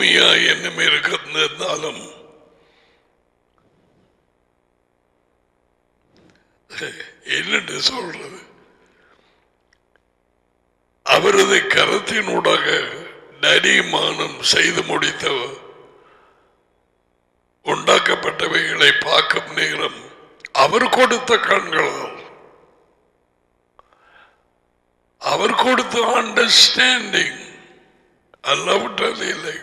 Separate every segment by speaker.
Speaker 1: பூமியா என்னமே இருந்தாலும் என்னென்று சொல்றது, அவரது கரத்தினூடாக நரிமானம் செய்து முடித்த உண்டாக்கப்பட்டவைகளை பார்க்கும் நேரம் அவர் கொடுத்த கண்களால், அவர் கொடுத்த அண்டர்ஸ்டாண்டிங் அல்லாவிட்டால் இல்லை.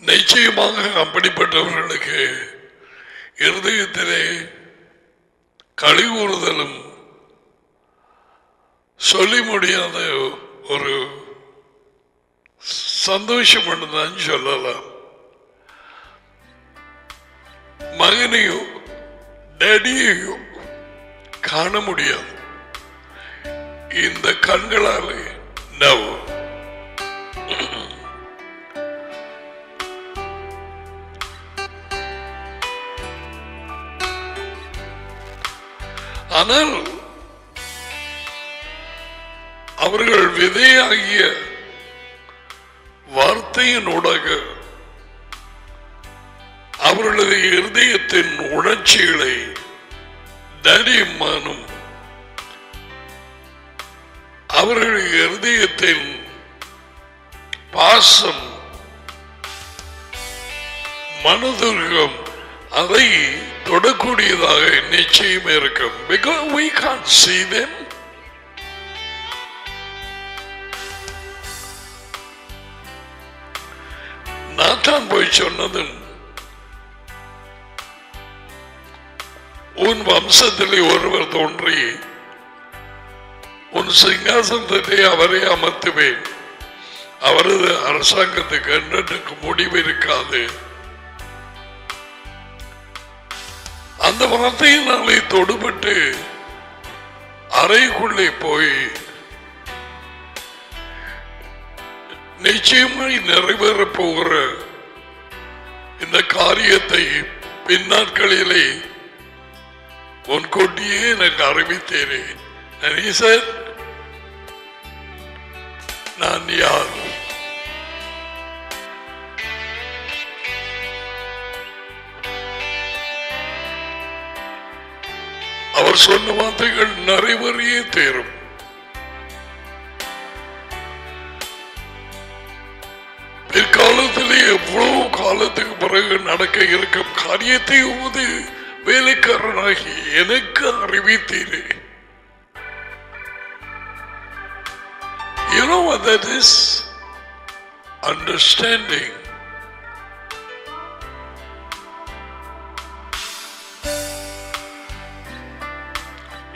Speaker 1: நிச்சயமாக அப்படிப்பட்டவர்களுக்கு இருதயத்திலே களி கூறுதலும் சொல்லி முடியாத ஒரு சந்தோஷம் தான் சொல்லலாம். மகனையோ டேடியையோ காண முடியாது இந்த கண்களாலே. நவ் ஆனால் அவர்கள் விதையாகிய வார்த்தையினூடாக அவர்களது இருதயத்தின் உணர்ச்சிகளை தைரியமானும் அவர்கள் இருதயத்தின் பாசம் மனதுருகம் அதை தொடக்கூடியதாக நிச்சயம் இருக்கும். Because we can't see them. Nathan போய் சொன்னதும் உன் வம்சத்திலே ஒருவர் தோன்றி உன் சிங்காசனத்தை அவரை அமர்த்துவேன், அவரது அரசாங்கத்துக்கு என்றுக்கு முடிவு இருக்காது. அந்த வார்த்தையினாலே தொடுபட்டு அறைக்குள்ளே போய் நிச்சயமாய் நிறைவேறப் போகிற இந்த காரியத்தை பின்னாட்களிலே முன்கூட்டியே எனக்கு அறிவித்தேனே. நான் யார்? அவர் சொன்ன வார்த்தைகள் நிறைவேறியே தேரும். பிற்காலத்திலே எவ்வளவு காலத்துக்கு பிறகு நடக்க இருக்கும் காரியத்தை உமது வேலைக்காரனாகி எனக்கு அறிவித்தீரே. You know what that is? Understanding.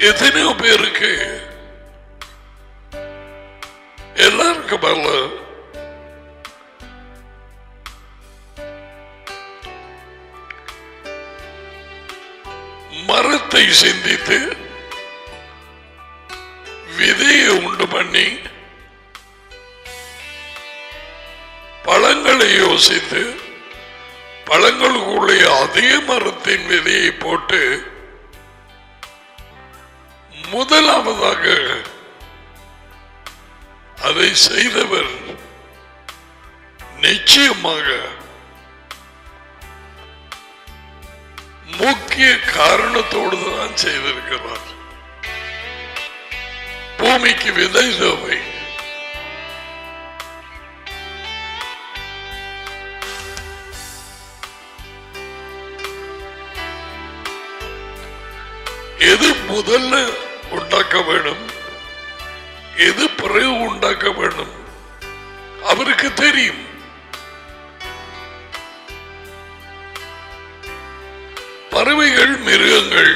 Speaker 1: எத்தனையோ பேருக்கு எல்லாருக்கும் அல்ல, மரத்தை சிந்தித்து விதையை உண்டு பண்ணி பழங்களை யோசித்து பழங்களுக்குள்ளே அதே மரத்தின் விதையை போட்டு முதலாவதாக அதை செய்தவர் நிச்சயமாக முக்கிய காரணத்தோடு தான் செய்திருக்கிறார். பூமிக்கு விதை தேவை. எது முதல்ல உண்டாக்க வேண்டும், எது பிறகு உண்டாக்க வேண்டும் அவருக்கு தெரியும். பறவைகள், மிருகங்கள்,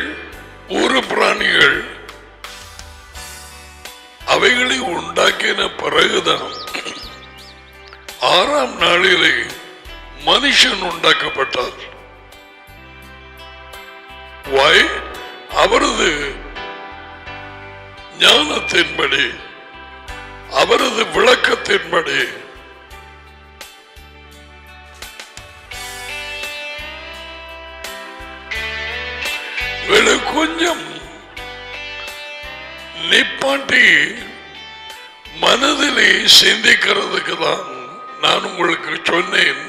Speaker 1: ஊரு பிராணிகள் அவைகளை உண்டாக்கின பிறகுதான் 6ஆம் நாளிலே மனுஷன் உண்டாக்கப்பட்டார். அவரது ஞானத்தின்படி, அவரது விளக்கத்தின்படி கொஞ்சம் நிப்பாட்டி மனதிலே சிந்திக்கிறதுக்கு தான் நான் உங்களுக்கு சொன்னேன்.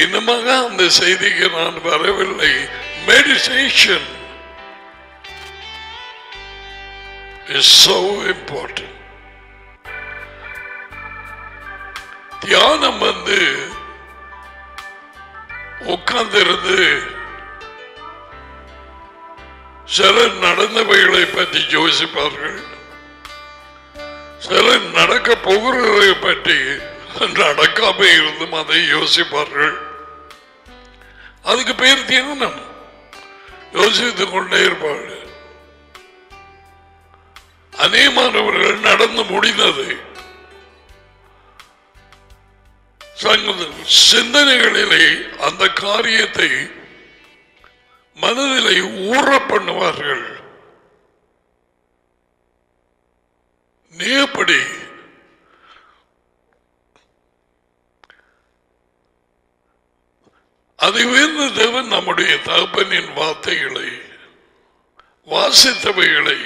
Speaker 1: இன்னமாக அந்த செய்திக்கு நான் வரவில்லை. Meditation is so important. தியானம் உட்கார்ந்திருந்து சிலர் நடந்தவைகளை பற்றி யோசிப்பார்கள், சிலர் நடக்க போகிறதை பற்றி நடக்காம இருந்தும் அதை யோசிப்பார்கள். அதுக்கு பேர் தியானம். யோசித்துக் கொண்டே இருப்பார்கள். அநேகமானவர்கள் நடந்து முடிந்தது சிந்தனைகளிலே அந்த காரியத்தை மனதிலே ஊற பண்ணுவார்கள். நீ எப்படி அதை உயர்ந்த தேவன் நம்முடைய தகப்பனின் வார்த்தைகளை வாசித்தவைகளை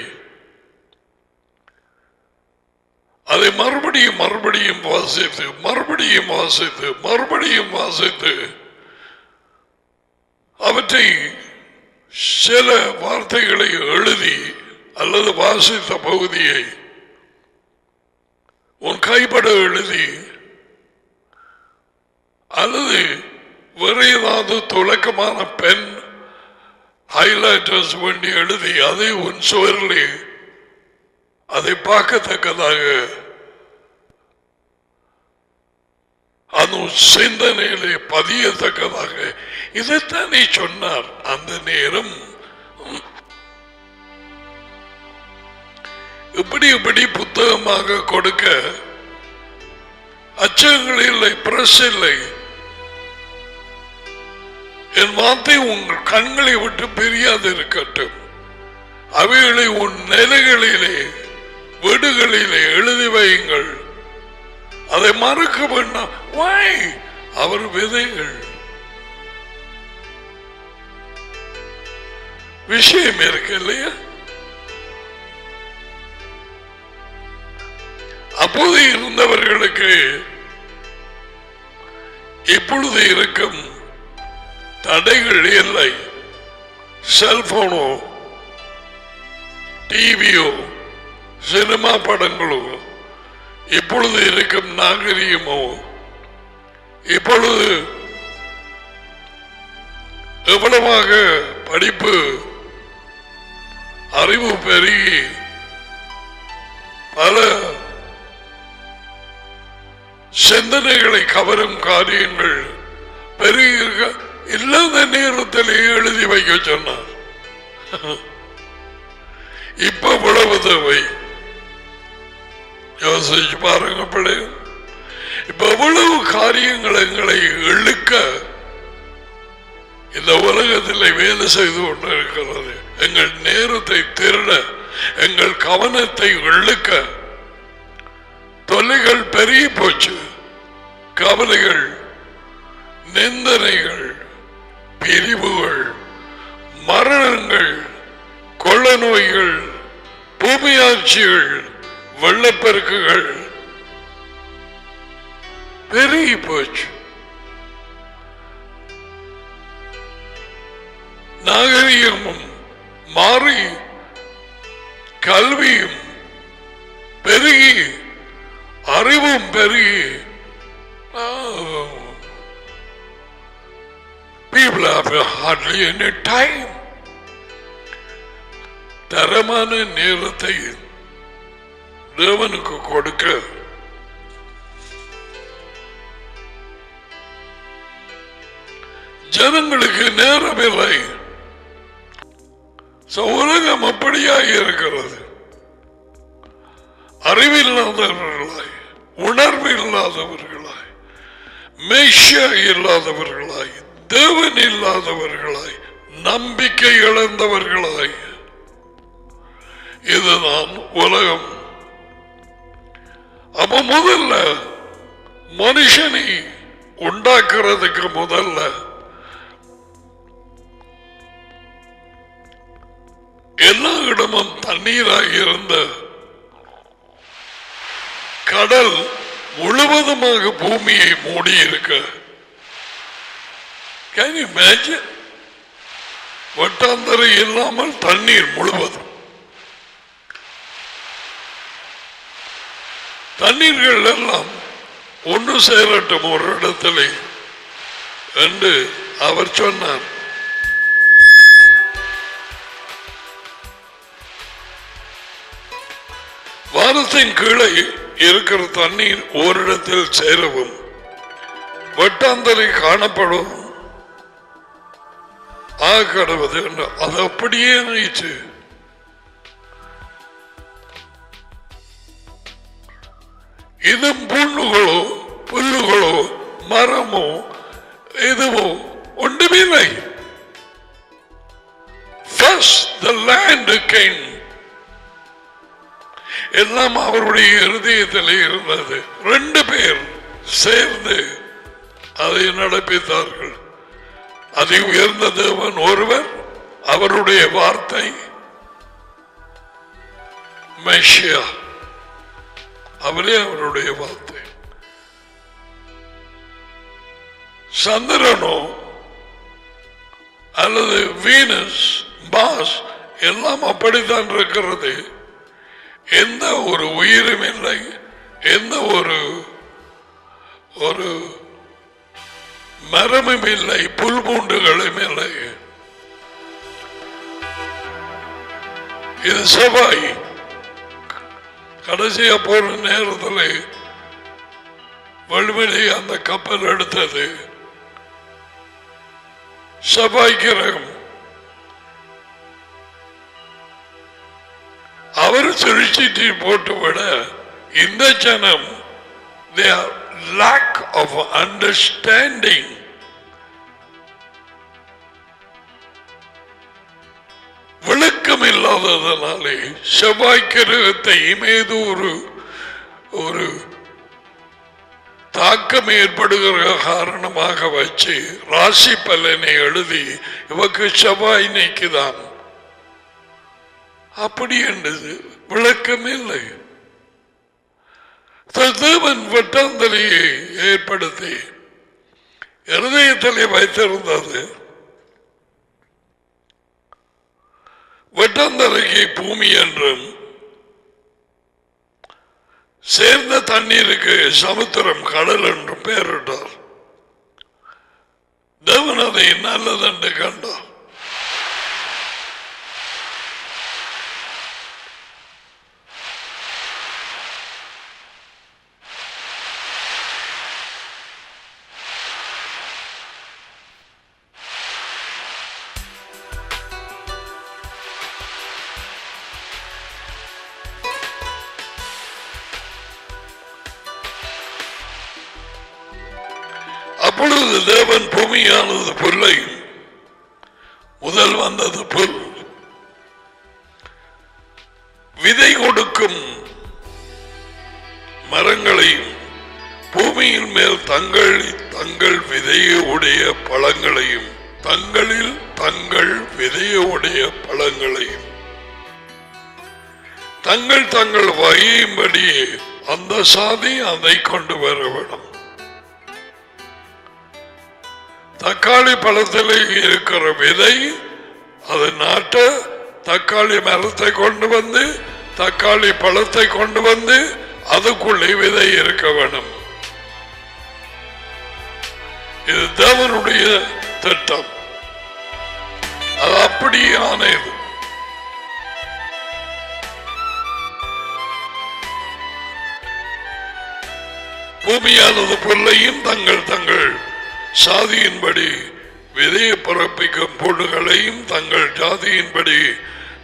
Speaker 1: அதை மறுபடியும் மறுபடியும் வாசித்து மறுபடியும் வாசித்து மறுபடியும் வாசித்து அவற்றை சில வார்த்தைகளை எழுதி அல்லது வாசித்த பகுதியை உன் கைப்பட எழுதி அல்லது வேறு ஏதாவது துலக்கமான பென் ஹைலைட்டர்ஸ் வேண்டி எழுதி அதை உன் சுவரிலே அதை பார்க்கத்தக்கதாக அந்த சிந்தனையிலே பதியத்தக்கதாக இதைத்தானே சொன்னார். அந்த நேரம் இப்படி இப்படி புத்தகமாக கொடுக்க அச்சகங்கள் இல்லை, பிரஸ் இல்லை. என் வார்த்தை உங்கள் கண்களை விட்டு பிரியாது இருக்கட்டும். அவைகளை உன் நிலைகளிலே வீடுகளிலே எழுதி வையுங்கள். அதை மறக்க வேண்டாம். அவர் விதைகள் விஷயம் இருக்கு இல்லையா? அப்போது இருந்தவர்களுக்கு இப்பொழுது இருக்கும் தடைகள் இல்லை. செல்போனோ டிவியோ சினிமா படங்களோ இப்பொழுது இருக்கும் நாகரிகமோ இப்பொழுது எவ்வளவாக படிப்பு அறிவு பெருகி பல சிந்தனைகளை கவரும் காரியங்கள் பெருக இல்லாத நேரத்தில் எழுதி வைக்க சொன்னார். இப்ப இவ்வளவு தேவை யோசிச்சு பாருங்க பிள்ளைங்க. இப்ப எவ்வளவு காரியங்கள் எங்களை இழுக்க இந்த உலகத்தில் வேலை செய்து கொண்டு இருக்கிறது. எங்கள் நேரத்தை திருட, எங்கள் கவனத்தை இழுக்க தொல்லைகள் பெருகி போச்சு. கவலைகள், நிந்தனைகள், பிரிவுகள், மரணங்கள், கொள்ள நோய்கள், பூமியாட்சிகள், வெள்ளப்பெருக்குகள் பெருகி போச்சு. நாகரிகமும் மாறி கல்வியும் பெருகி அறிவும் பெருகி people have hardly any time. தரமான நேரத்தை தேவனுக்கு கொடுக்க ஜனங்களுக்கு நேரமில்லை. உலகம் அப்படியாக இருக்கிறது. அறிவில்லாதவர்களாய், உணர்வு இல்லாதவர்களாய், மேஷா இல்லாதவர்களாய், தேவன் இல்லாதவர்களாய், நம்பிக்கை இழந்தவர்களாய், இதுதான் உலகம். அப்ப முதல்ல மனுஷனை உண்டாக்குறதுக்கு முதல்ல எல்லா இடமும் தண்ணீராக இருந்த கடல் முழுவதுமாக பூமியை மூடி இருக்க. Can you imagine? வட்டாந்தரை இல்லாமல் தண்ணீர் முழுவதும். தண்ணீர்கள் எல்லாம் ஒன்று சேரட்டும் ஒரு இடத்திலே என்று அவர் சொன்னார். வானத்தின் கீழே இருக்கிற தண்ணீர் ஓரிடத்தில் சேரவும் வட்டாந்தரை காணப்படும் கடவுது என்று அது அப்படியே ஆயிடுச்சு. இதும் புல்லுகளோ மரமோ எதுவோ ஒன்றுமில்லை. First the land came. எல்லாம் அவருடைய இருதயத்தில் இருந்தது. 2 பேர் சேர்ந்து அதை நடப்பித்தார்கள். அதை உயர்ந்த தேவன் ஒருவர், அவருடைய வார்த்தை மெஷியா, அவரே அவருடைய வார்த்தை. சந்திரனோ அல்லது வீனஸ் மாஸ் எல்லாம் அப்படித்தான் இருக்கிறது. எந்த ஒரு உயிரும் இல்லை, எந்த ஒரு மரமும் இல்லை, புல் பூண்டுகளும் இல்லை. இது செவ்வாய். கடைசியா போற நேரத்தில் வலுவிலே அந்த கப்பல் எடுத்தது செவ்வாய் கிரகம். அவர் சுழிச்சிட்டு போட்டு விட இந்த ஜனம் they are lack of understanding. விளக்கம் இல்லாததனாலே செவ்வாய் கிரகத்தை மீது ஒரு தாக்கம் ஏற்படுகிற காரணமாக வச்சு ராசி பலனை எழுதி இவக்கு செவ்வாய் நீக்குதான் அப்படி என்றது. விளக்கம் இல்லை. தேவன் வட்டாந்தரையை ஏற்படுத்தி இருதயத்திலே வைத்திருந்தது. வட்டாந்தரைக்கு பூமி என்றும் சேர்ந்த தண்ணீருக்கு சமுத்திரம் கடல் என்றும் பெயரிட்டார். தேவன் அதை நல்லதென்று கண்டார். அப்பொழுது தேவன் பூமியானது புல்லையும், முதல் வந்தது புல், விதை கொடுக்கும் மரங்களையும் பூமியின் மேல் தங்கள் விதையை உடைய பழங்களையும் தங்களில் தங்கள் விதையை உடைய பழங்களையும் தங்கள் வகையும்படியே அந்த சாதி அதை கொண்டு வர வேண்டும். தக்காளி பழத்தில் இருக்கிற விதை அது நாட்ட தக்காளி மரத்தை கொண்டு வந்து தக்காளி பழத்தை கொண்டு வந்து அதுக்குள்ளே விதை இருக்க வேண்டும். இது தேவனுடைய திட்டம். அது அப்படியே ஆனது. பூமியானது புல்லையும் தங்கள் சாதியின்படி விதையை பிறப்பிக்கும் பொருள்களையும் தங்கள் ஜாதியின்படி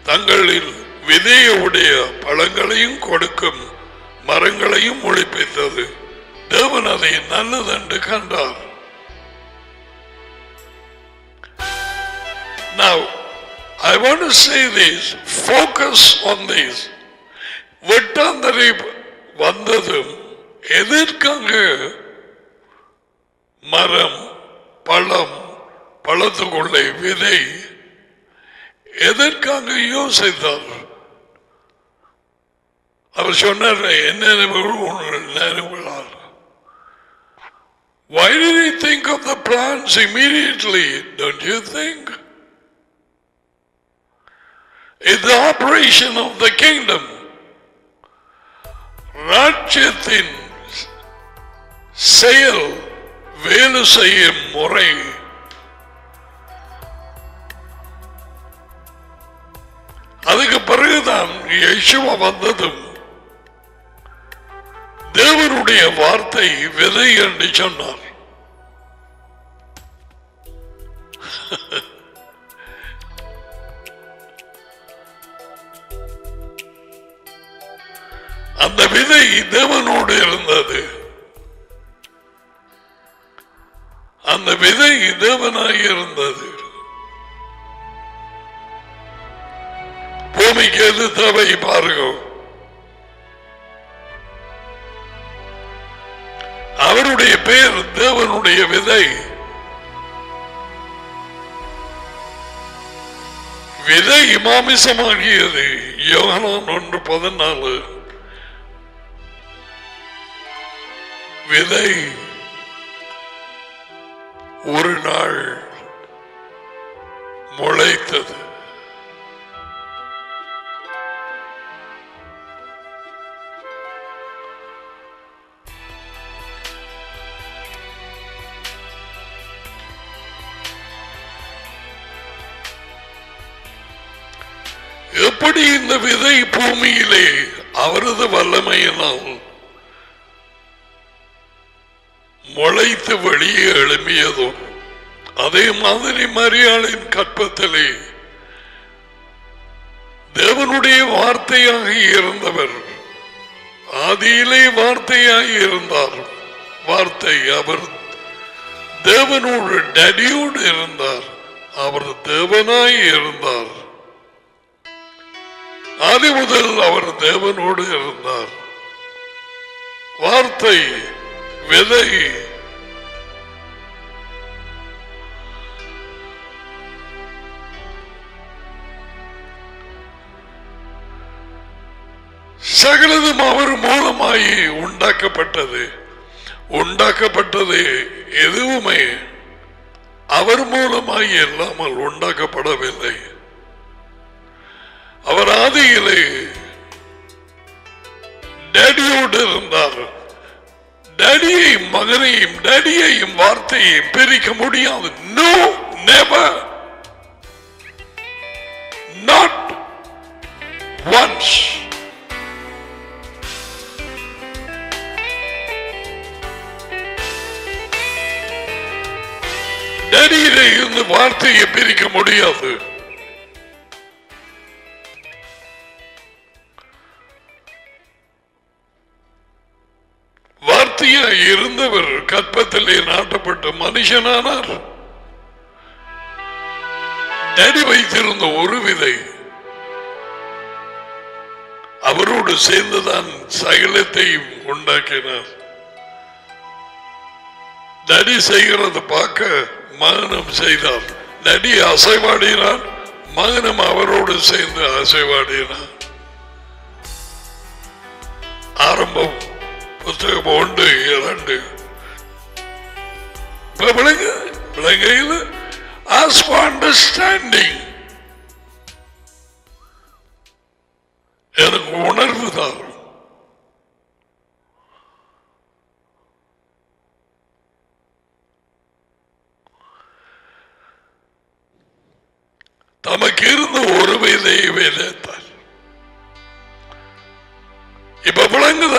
Speaker 1: தங்களில் விதையை உடைய பழங்களையும் கொடுக்கும் மரங்களையும் ஒழிப்பித்தது. தேவன் அதை நல்லதென்று கண்டார். Now, I want to say this, focus on this. வெட்டாந்தரை வந்ததும் எதற்காக மரம், பழம், பழத்துக்குள்ளே விதை எதற்காக யோசித்தார்? அவர் சொன்னார் என்ன நினைவுகளால். Why did he think of the plans immediately? Don't you think? It's the operation of the kingdom. ராஜ்யத்தின் செயல் வேலை செய்யும் முறை அதுக்கு பிறகுதான் யேசுவா வந்ததும் தேவனுடைய வார்த்தை விதை என்று சொன்னார். அந்த விதை தேவனோடு இருந்தது. அந்த விதை தேவனாய் இருந்தது. பூமிக்கு எது தேவை பாருங்க. அவருடைய பெயர் தேவனுடைய விதை. விதை மாமிசமாகியது. யோகனான் 1:14. விதை ஒரு நாள் முளைத்தது. எப்படி இந்த விதை பூமியிலே அவரது வல்லமையினால் முளைத்து வெளியே எழும்பியதோ அதே மாதிரி மரியாளின் கற்பத்திலே தேவனுடைய வார்த்தையாக இருந்தவர், ஆதியிலே வார்த்தையாக இருந்தார். வார்த்தை அவர் தேவனோடு டடியோடு இருந்தார். அவர் தேவனாய் இருந்தார். ஆதி முதல் அவர் தேவனோடு இருந்தார். வார்த்தை விதை சகலதும் அவர் மூலமாய் உண்டாக்கப்பட்டது. உண்டாக்கப்பட்டது எதுவுமே அவர் மூலமாய் இல்லாமல் உண்டாக்கப்படவில்லை. அவர் ஆதியிலே டேடியோடு இருந்தார். டேடியையும் மகனையும் டேடியையும் வார்த்தையையும் பிரிக்க முடியாது. No, never, not once. டேடியிலே இருந்து வார்த்தையை பிரிக்க முடியாது. வார்த்தையாய் இருந்தவர் கற்பத்திலே நாட்டப்பட்ட மனுஷனானார். டேடி வைத்திருந்த ஒரு விதை அவரோடு சேர்ந்துதான் சகலத்தையும் உண்டாக்கினார். டேடி செய்கிறது பார்க்க மகனும் செய்தார். டேடி அசைவாடினார், மகனும் அவரோடு சேர்ந்து அசைவாடினார். ஆரம்பம் புத்தகம் 1:2. விளங்கையில் ask for understanding. எனக்கு உணர்வு தான். தமக்கு இருந்த ஒரு விதையை விதைத்தார். இப்ப விளங்குத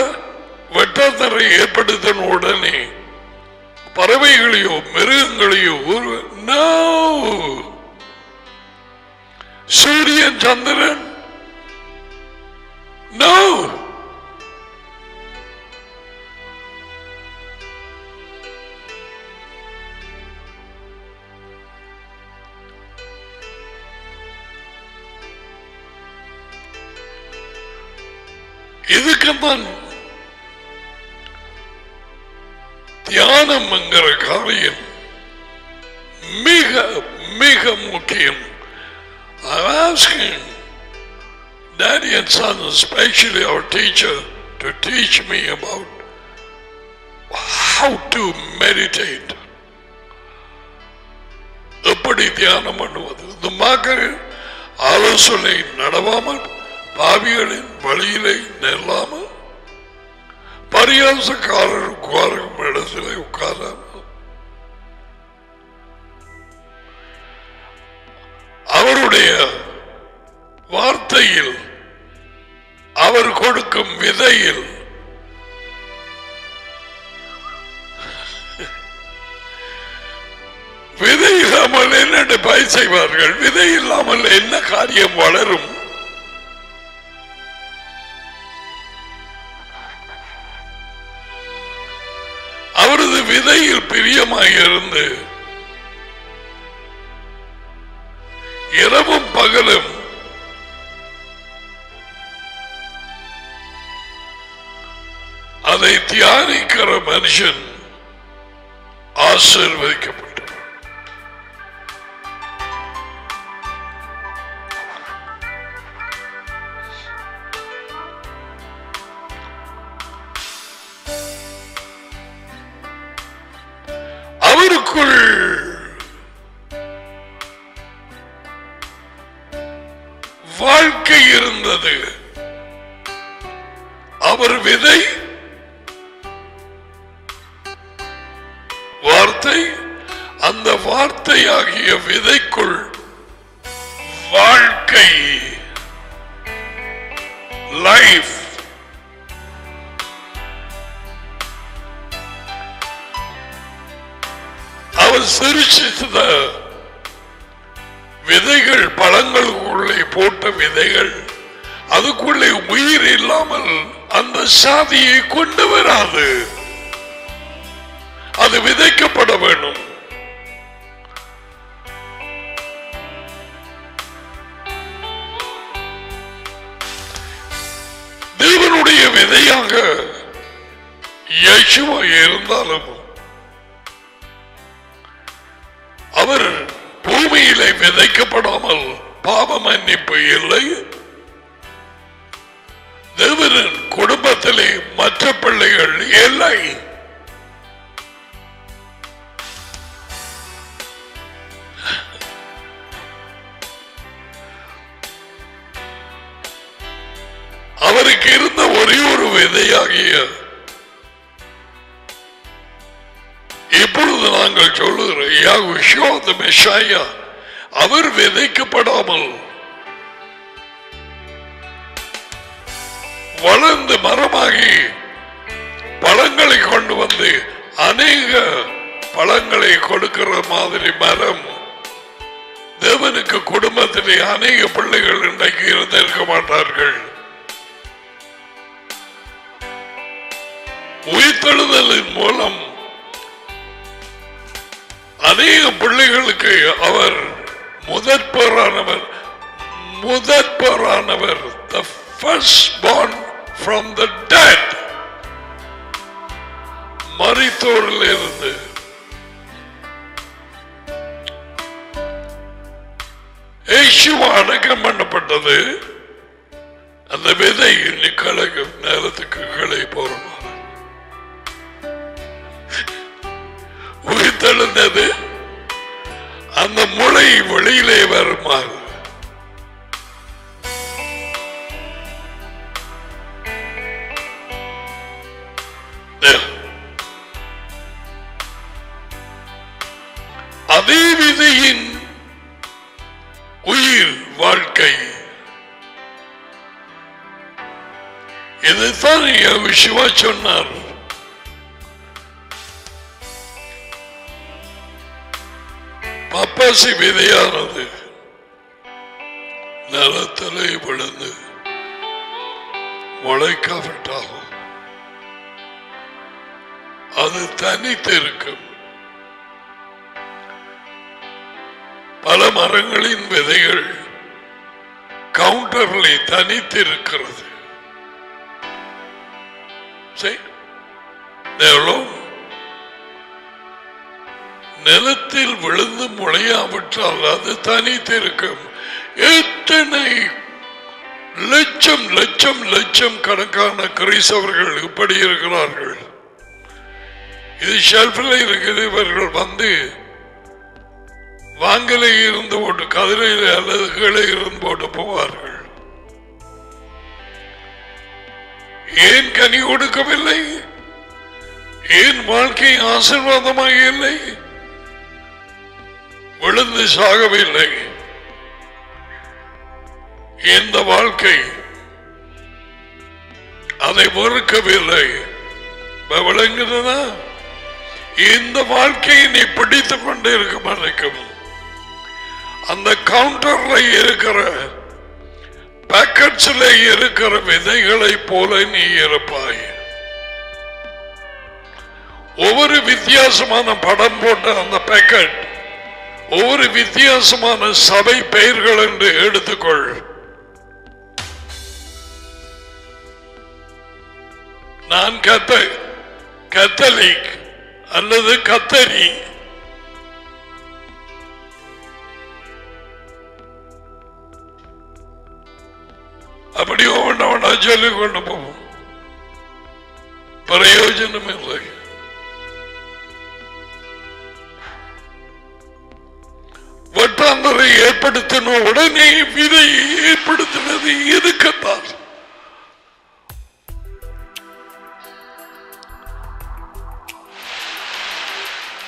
Speaker 1: வெட்டாத்தரை ஏற்படுத்தின உடனே பறவைகளையோ மிருகங்களையோ சூரியன் சந்திரன் இதுக்குத்தான் தியானம் என்கிற காரியம் மிக மிக முக்கியம். daddy and son, especially our teacher, to teach me about how to meditate. எப்படி தியானம் பண்ணுவது? இந்த மக்கள் ஆலோசனை நடவாமல், பாவிகளின் வழியிலே நெல்லாமல், பரியாசக்காரர் உட்காரும் இடத்திலே உட்காராமல், அவருடைய வார்த்தையில், அவர் கொடுக்கும் விதையில் விதை இல்லாமல் என்ன பயிர் செய்வார்கள்? விதை இல்லாமல் என்ன காரியம் வளரும்? அவரது விதையில் பிரியமாக இருந்து இரவும் பகலும் அதை தியானிக்கிற மனுஷன் ஆசீர்வதிக்கப்பட்டார். அவருக்குள் வாழ்க்கை இருந்தது. அவர் விதை, வார்த்தை, அந்த வார்த்தையாகிய விதைக்குள் வாழ்க்கை, லைஃப். அவர் சிரிச்சத விதைகள், பழங்களுக்குள்ளே போட்ட விதைகள், அதுக்குள்ளே உயிர் இல்லாமல் அந்த சாதியை கொண்டு வராது. அது விதைக்கப்பட வேண்டும். தேவனுடைய விதையாக இயேசுவா இருந்தாலும் அவர் பூமியிலே விதைக்கப்படாமல் பாவ மன்னிப்பு இல்லை. தேவனின் குடும்பத்திலே மற்ற பிள்ளைகள் இல்லை. அவருக்கு இருந்த ஒரே ஒரு விதையாகிய, இப்பொழுது நாங்கள் சொல்லுகிற யெகோவா தி மெஷியா, அவர் விதைக்கப்படாமல் வளர்ந்து மரமாகி பழங்களை கொண்டு வந்து அநேக பழங்களை கொடுக்கிற மாதிரி மரம் தேவனுக்கு குடும்பத்திலே அநேக பிள்ளைகள் இன்றைக்கு இருந்திருக்க மாட்டார்கள். உயிர்த்தெழுதலின் மூலம் அநேக பிள்ளைகளுக்கு அவர் முதற்பேரானவர், the firstborn from the dead, மரித்தோரில் இருந்து இயேசுவா அடக்கம் பண்ணப்பட்டது. அந்த விதை கலக்கும் நேரத்துக்கு கிளை போறோம். உயிர்த்தெழுந்தது அந்த முளை வெளியிலே வருமாறு அதே விதையின் உயிர் வாழ்க்கை. இதைத்தான் யெகோவா சொன்னார். பப்பாசி விதையானது நிலத்திலே விழுந்து முளைக்காவிட்டாலும் அது தனித்து இருக்கும். பல மரங்களின் விதைகள் கவுண்டர்ல தனித்து இருக்கிறது. நிலத்தில் விழுந்து முளையாவிட்டால் அது தனித்திருக்கும். எத்தனை லட்சம் லட்சம் லட்சம் கணக்கான கிறிஸ்தவர்கள் இப்படி இருக்கிறார்கள். இது ஷெல்ஃபில் இருக்குது. இவர்கள் வந்து வாங்கலை இருந்து போட்டு கதிரையில் அல்லது கீழே இருந்து போட்டு போவார்கள். ஏன் கனி கொடுக்கவில்லை? ஏன் வாழ்க்கை ஆசீர்வாதமாக இல்லை? விழுந்து சாகவில்லை. இந்த வாழ்க்கை அதை வெறுக்கவில்லை. விளங்குகிறதா? இந்த வாழ்க்கையை நீ பிடித்துக் கொண்டே இருக்க மறைக்கும். அந்த கவுண்டர்ல இருக்கிற பேக்கெட்ஸ்ல இருக்கிற விதைகளை போல நீ இருப்பாய். ஒவ்வொரு வித்தியாசமான படம் போட்ட அந்த பேக்கெட் ஒவ்வொரு வித்தியாசமான சபை பெயர்கள் என்று எடுத்துக்கொள். நான் கத்தலிக் அல்லது கத்தரி, அப்படி ஒவ்வொன்றா சொல்லிக் கொண்டு போவோம். பிரயோஜனம் இல்லை. வட்டாந்தரை ஏற்படுத்தின உடனே விதையை ஏற்படுத்தினது எதுக்கத்தான்?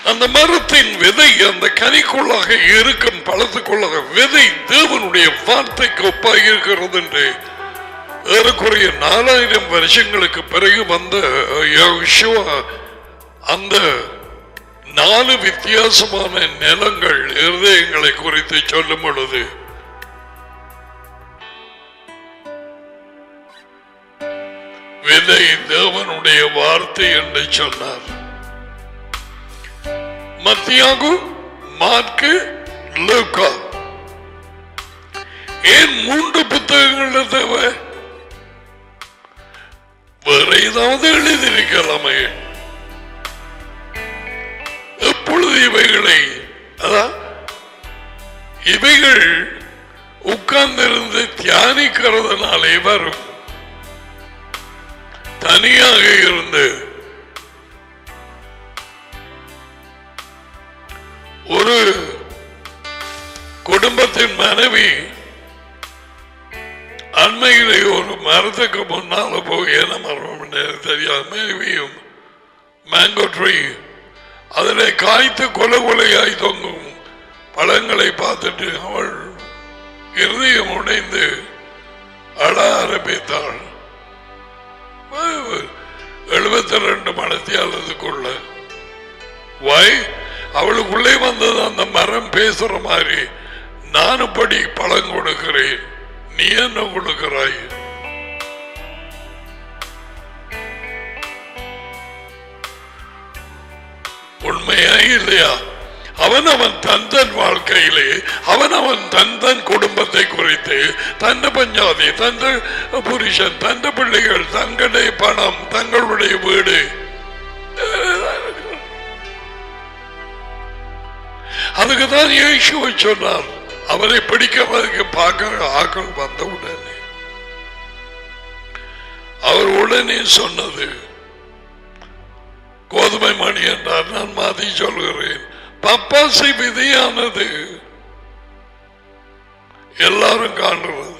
Speaker 1: அந்த மரத்தின் விதை அந்த கனிக்குள்ளாக இருக்கும் பழத்துக்குள்ளாக விதை தேவனுடைய வார்த்தைக்கு ஒப்பாக இருக்கிறது என்று ஏறக்குறைய 4000 வருஷங்களுக்கு பிறகு வந்த யோசுவா அந்த 4 வித்தியாசமான நிலங்கள் இருதயங்களை குறித்து சொல்லும் பொழுது விதை தேவனுடைய வார்த்தை என்று சொன்னார். மத்தியாகு, மார்க்கு, லூக்கா, ஏன் 3 புத்தகங்கள் தேவை? வேற ஏதாவது எழுதியிருக்கலாமே. எப்பொழுது இவைகள் உட்கார்ந்திருந்து தியானிக்கிறதுனாலே வரும். தனியாக இருந்து ஒரு குடும்பத்தின் மனைவி அண்மையிலே ஒரு மரத்துக்கு முன்னால போய் என்ன மரம் தெரியாது மேவியும் மேங்கோ ட்ரீ அதில் காய்த்து கொலை கொலையாய் தொங்கும் பழங்களை பார்த்துட்டு அவள் இருதயம் உடைந்து அழ ஆரம்பித்தாள். 72 மணித்தியாலத்துக்குள்ள அவளுக்குள்ளே வந்தது அந்த மரம் பேசுற மாதிரி, நானும் படி பழம் கொடுக்கிறேன், நீ என்ன கொடுக்கிறாய்? உண்மையா இல்லையா? அவன் தன் வாழ்க்கையிலே அவன் தன் குடும்பத்தை குறித்து தன் பஞ்சாதி, தன் புருஷன், தன் பிள்ளைகள், தங்களுடைய பணம், தங்களுடைய வீடு, அதுக்குதான் இயேசுவை சொன்னார். அவரை பிடிக்கிறதுக்கு பார்க்க ஆக்கள் வந்த உடனே அவர் உடனே சொன்னது கோதுமை மணி என்றார். நான் மாதி சொல்கிறேன், பப்பாசி விதையானது எல்லாரும் காண்றது.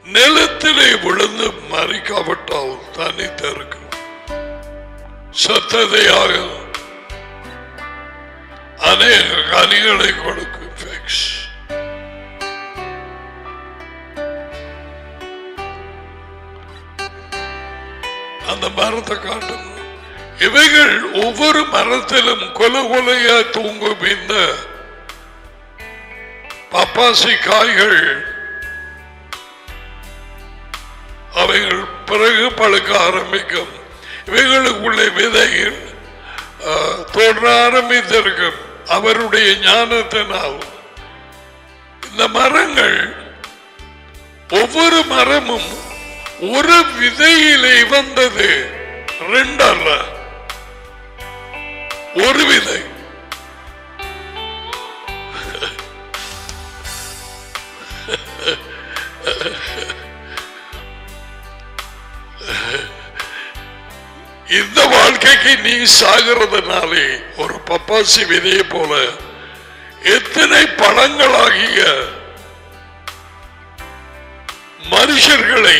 Speaker 1: நிலத்திலே விழுந்து மறிக்காவிட்டால் தனித்திருக்கும், சத்ததையாக அநேக கனிகளை கொடுக்கும். அந்த மரத்தை காட்டும். இவைகள் ஒவ்வொரு மரத்திலும் கொலை கொலையா தூங்கும். இந்த பப்பாசி காய்கள் அவைகள் பிறகு பழுக்க ஆரம்பிக்கும். இவைகளுக்குள்ளே விதைகள் தோன்ற ஆரம்பித்திருக்கும். அவருடைய ஞானத்தினால் இந்த மரங்கள் ஒவ்வொரு மரமும் ஒரு விதையிலே வந்தது, 2 அல்ல, ஒரு விதை. நீ சாகிறதுனாலே ஒரு பப்பாசி விதையை போல எத்தனை பழங்களாகிய மனுஷர்களை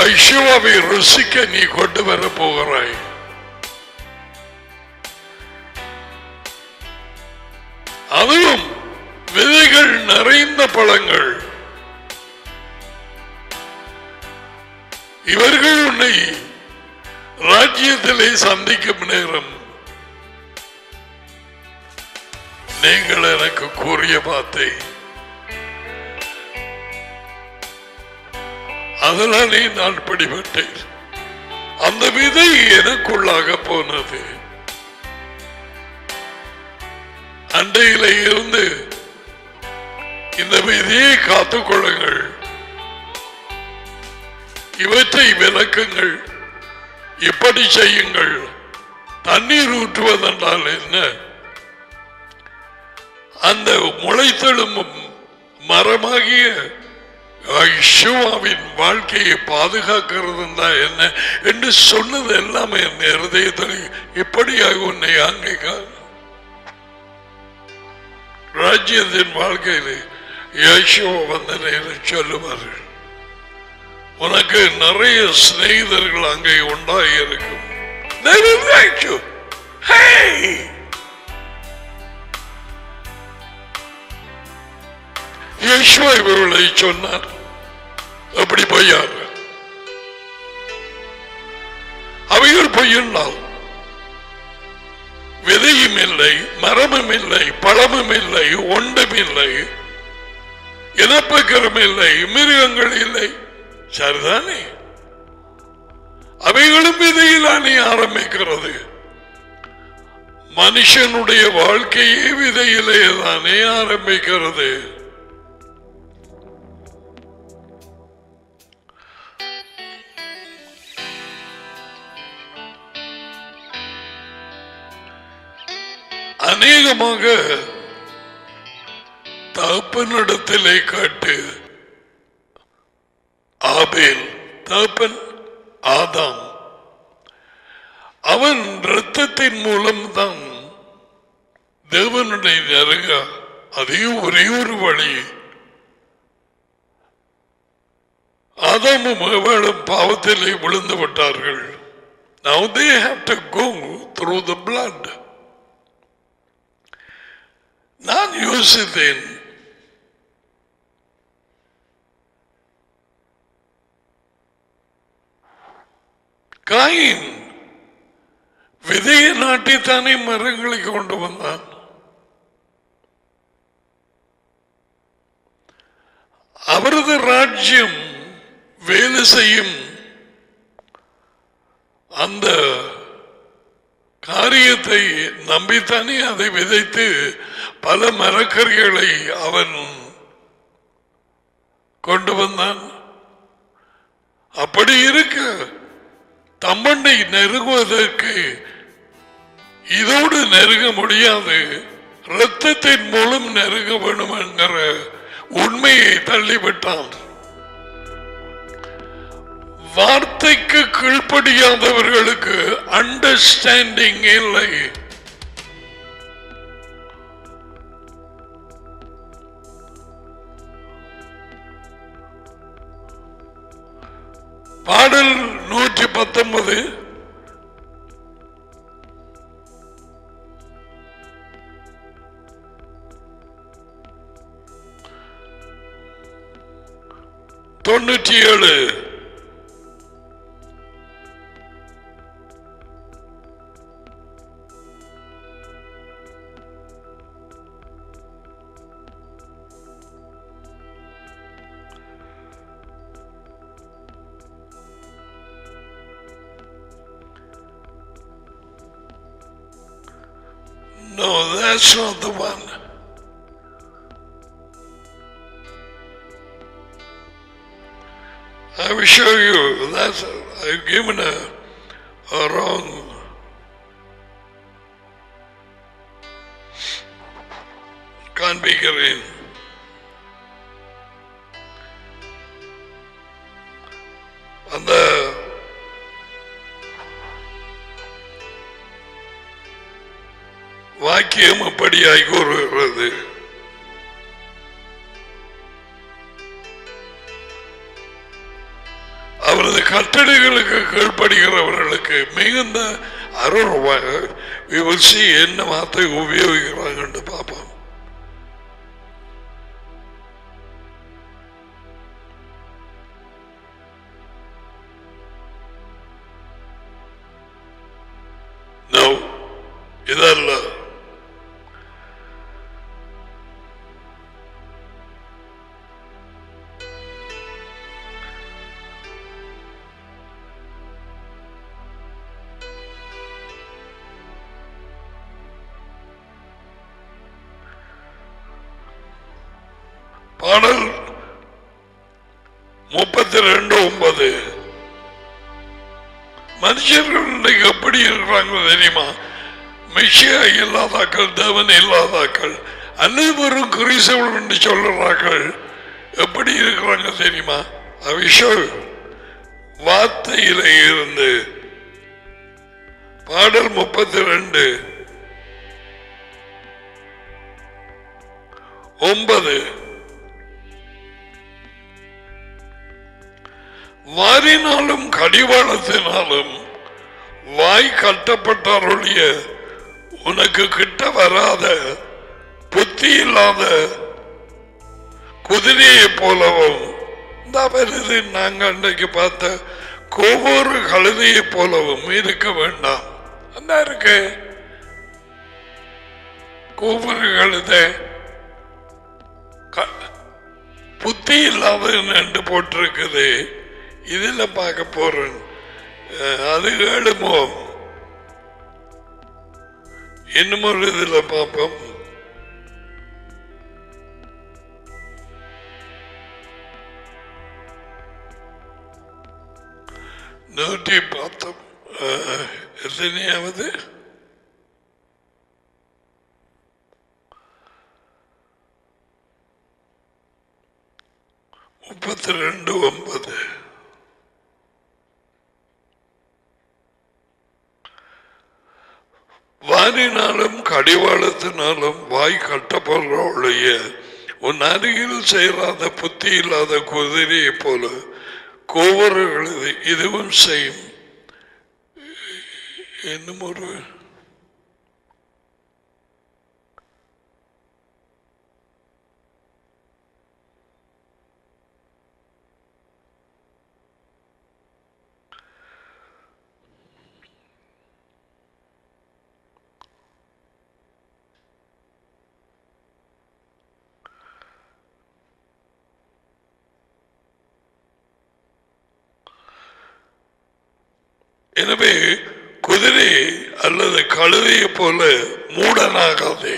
Speaker 1: ஐஷுவாவை ருசிக்க நீ கொண்டு வர போகிறாய். அதுவும் விதைகள் நிறைந்த பழங்கள். இவர்கள் உன்னை ராஜ்யத்திலே சந்திக்கும் நேரம் நீங்கள் எனக்கு கூறிய வார்த்தை, அதனாலே நான் பிடிபட்டேன். அந்த விதை எனக்குள்ளாக போனது. அண்டையில இருந்து இந்த விதையை காத்துக் கொள்ளுங்கள், இவற்றை விளக்குங்கள், இப்படி செய்யுங்கள். தண்ணீர் ஊற்றுவதென்றால் என்ன? அந்த முளைத்தெழும்பும் மரமாகிய ஐஷுவாவின் வாழ்க்கையை பாதுகாக்கிறது என்ன என்று சொன்னது எல்லாமே என் இருதயத்தில் இப்படியாக உன்னை அங்கீகார ராஜ்யத்தின் வாழ்க்கையில் ஐஷுவா வந்த நேரம் சொல்லுவார்கள், உனக்கு நிறைய சிநேகிதர்கள் அங்கே உண்டாகி இருக்கும். யேசுவா இவர்களை சொன்னார். அப்படி பொய்யார் அவைகள் பொய்யுண்டால் விதையும் இல்லை, மரமும் இல்லை, பழமும் இல்லை, ஒன்றும் இல்லை, இனப்பக்கரம் இல்லை, மிருகங்கள் இல்லை. சரிதானே? அவைகளும் விதையிலானே ஆரம்பிக்கிறது. மனுஷனுடைய வாழ்க்கையே விதையிலே தானே ஆரம்பிக்கிறது. அநேகமாக தகப்பனிடத்திலே காட்டு ஆபேல், தகப்பன் ஆதாம், அவன் இரத்தத்தின் மூலம்தான் தேவனுடைய நெருங்க. அதே ஒரே ஒரு வழி. ஆதாமும் ஏவாளும் பாவத்திலே விழுந்து விட்டார்கள். Now they have to go through the blood. நான் யோசித்தேன், காயின் விதையை நாட்டித்தானே மரங்களை கொண்டு வந்தான். அவரது ராஜ்யம் வேலை செய்யும் அந்த காரியத்தை நம்பித்தானே அதை விதைத்து பல மரக்கறிகளை அவன் கொண்டு வந்தான். அப்படி இருக்க தம்மண்டை நெருங்குவதற்கு இதோடு நெருங்க முடியாது, இரத்தத்தின் மூலம் நெருங்க வேண்டும் என்கிற உண்மையை தள்ளிவிட்டான். வார்த்தைக்கு கீழ்ப்படியாதவர்களுக்கு அண்டர்ஸ்டாண்டிங் இல்லை. பாடல் 119 97 No, that's not the one. I will show you. That's I've given a wrong. Can't be green. அந்த வாக்கியம் அப்படியாய் கூறுகிறது. அவரது கட்டளைகளுக்கு கீழ்ப்படுகிறவர்களுக்கு மிகுந்த அருள்வாக என்ன வார்த்தை உபயோகிக்கிறாங்க பார்ப்போம். இதல்ல பாடல் 32:9 மனுஷர்கள் எப்படி இருக்கிறாங்க தெரியுமா? மெஷியா இல்லாதாக்கள், தேவன் இல்லாதாக்கள், அனைவரும் கிறிஸ்தவர்கள் என்று சொல்லுறார்கள். எப்படி இருக்கிறாங்க தெரியுமா? அவிஷம் வார்த்தையில இருந்து பாடல் 32:9 வாரினாலும் கடிவாளத்தினாலும் வாய் கட்டப்பட்டாருடைய உனக்கு கிட்ட வராத புத்தி இல்லாத குதிரையை போலவும் நாங்க அன்றைக்கு பார்த்த ஒவ்வொரு கழுதையை போலவும் இருக்க வேண்டாம். அந்த இருக்கு ஒவ்வொரு கழுதை புத்தி இல்லாதன்னு என்று போட்டிருக்குது. இதுல பார்க்க போறேன். அது ஏழுமோ இன்னும் ஒரு இதுல பார்ப்போம். நூற்றி பார்த்தோம். எத்தனையாவது 32:9 வாரினாலும் கடிவாளத்தினாலும் வாய் கட்டப்படுறவளைய உன் அருகில் செய்யாத புத்தி இல்லாத குதிரையை போல கோவர்களது இதுவும் செய்யும். இன்னும் ஒரு எனவே குதிரை அல்லது கழுதையை போல மூடனாகாதே.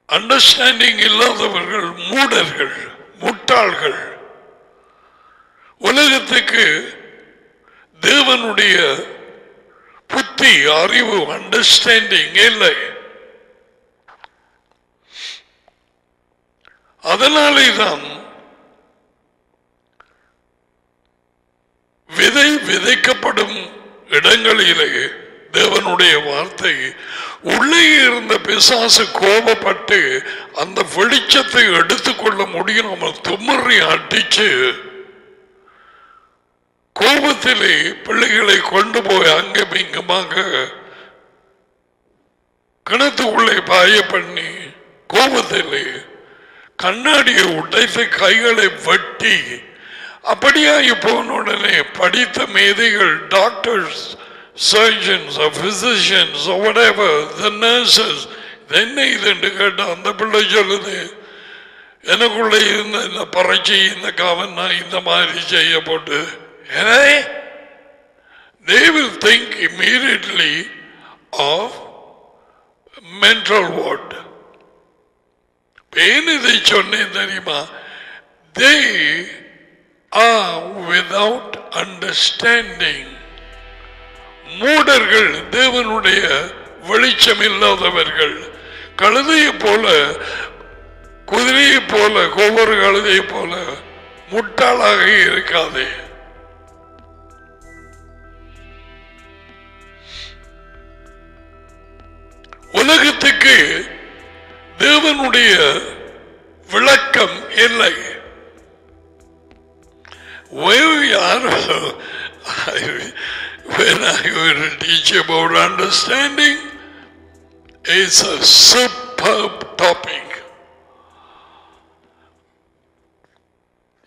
Speaker 1: அண்டர்ஸ்டாண்டிங் இல்லாதவர்கள் மூடர்கள், முட்டாள்கள். உலகத்துக்கு தேவனுடைய புத்தி, அறிவு, அண்டர்ஸ்டாண்டிங் இல்லை. அதனாலே தான் விதை விதைக்கப்படும் இடங்களிலே தேவனுடைய வார்த்தை உள்ளே இருந்த பிசாசு கோபப்பட்டு அந்த வெளிச்சத்தை எடுத்துக்கொள்ள முடியாமல் தும்மறி அடிச்சு கோபத்திலே பிள்ளைகளை கொண்டு போய் அங்கும் இங்குமாக கிணத்துக்குள்ளே பாய பண்ணி கோபத்திலே கண்ணாடியை உடைத்து கைகளை வெட்டி அப்படியாகி போன உடனே படித்த மேதைகள், doctors, surgeons, physicians, whatever, the nurses, என்ன இது என்று கேட்ட அந்த பிள்ளை சொல்லுது, எனக்குள்ள இருந்த இந்த பறச்சி, இந்த காவன் நான் இந்த மாதிரி செய்ய போட்டு they will think immediately of mental ward. ஏன் இதை சொன்னேன் தெரியுமா? They are without understanding. மூடர்கள், தேவனுடைய வெளிச்சம் இல்லாதவர்கள். கழுதையை போல, குதிரையை போல, ஒவ்வொரு கழுதையை போல முட்டாளாக இருக்காதே. தேவனுடைய விளக்கம் இல்லை. When I will teach about understanding, it's a superb topic.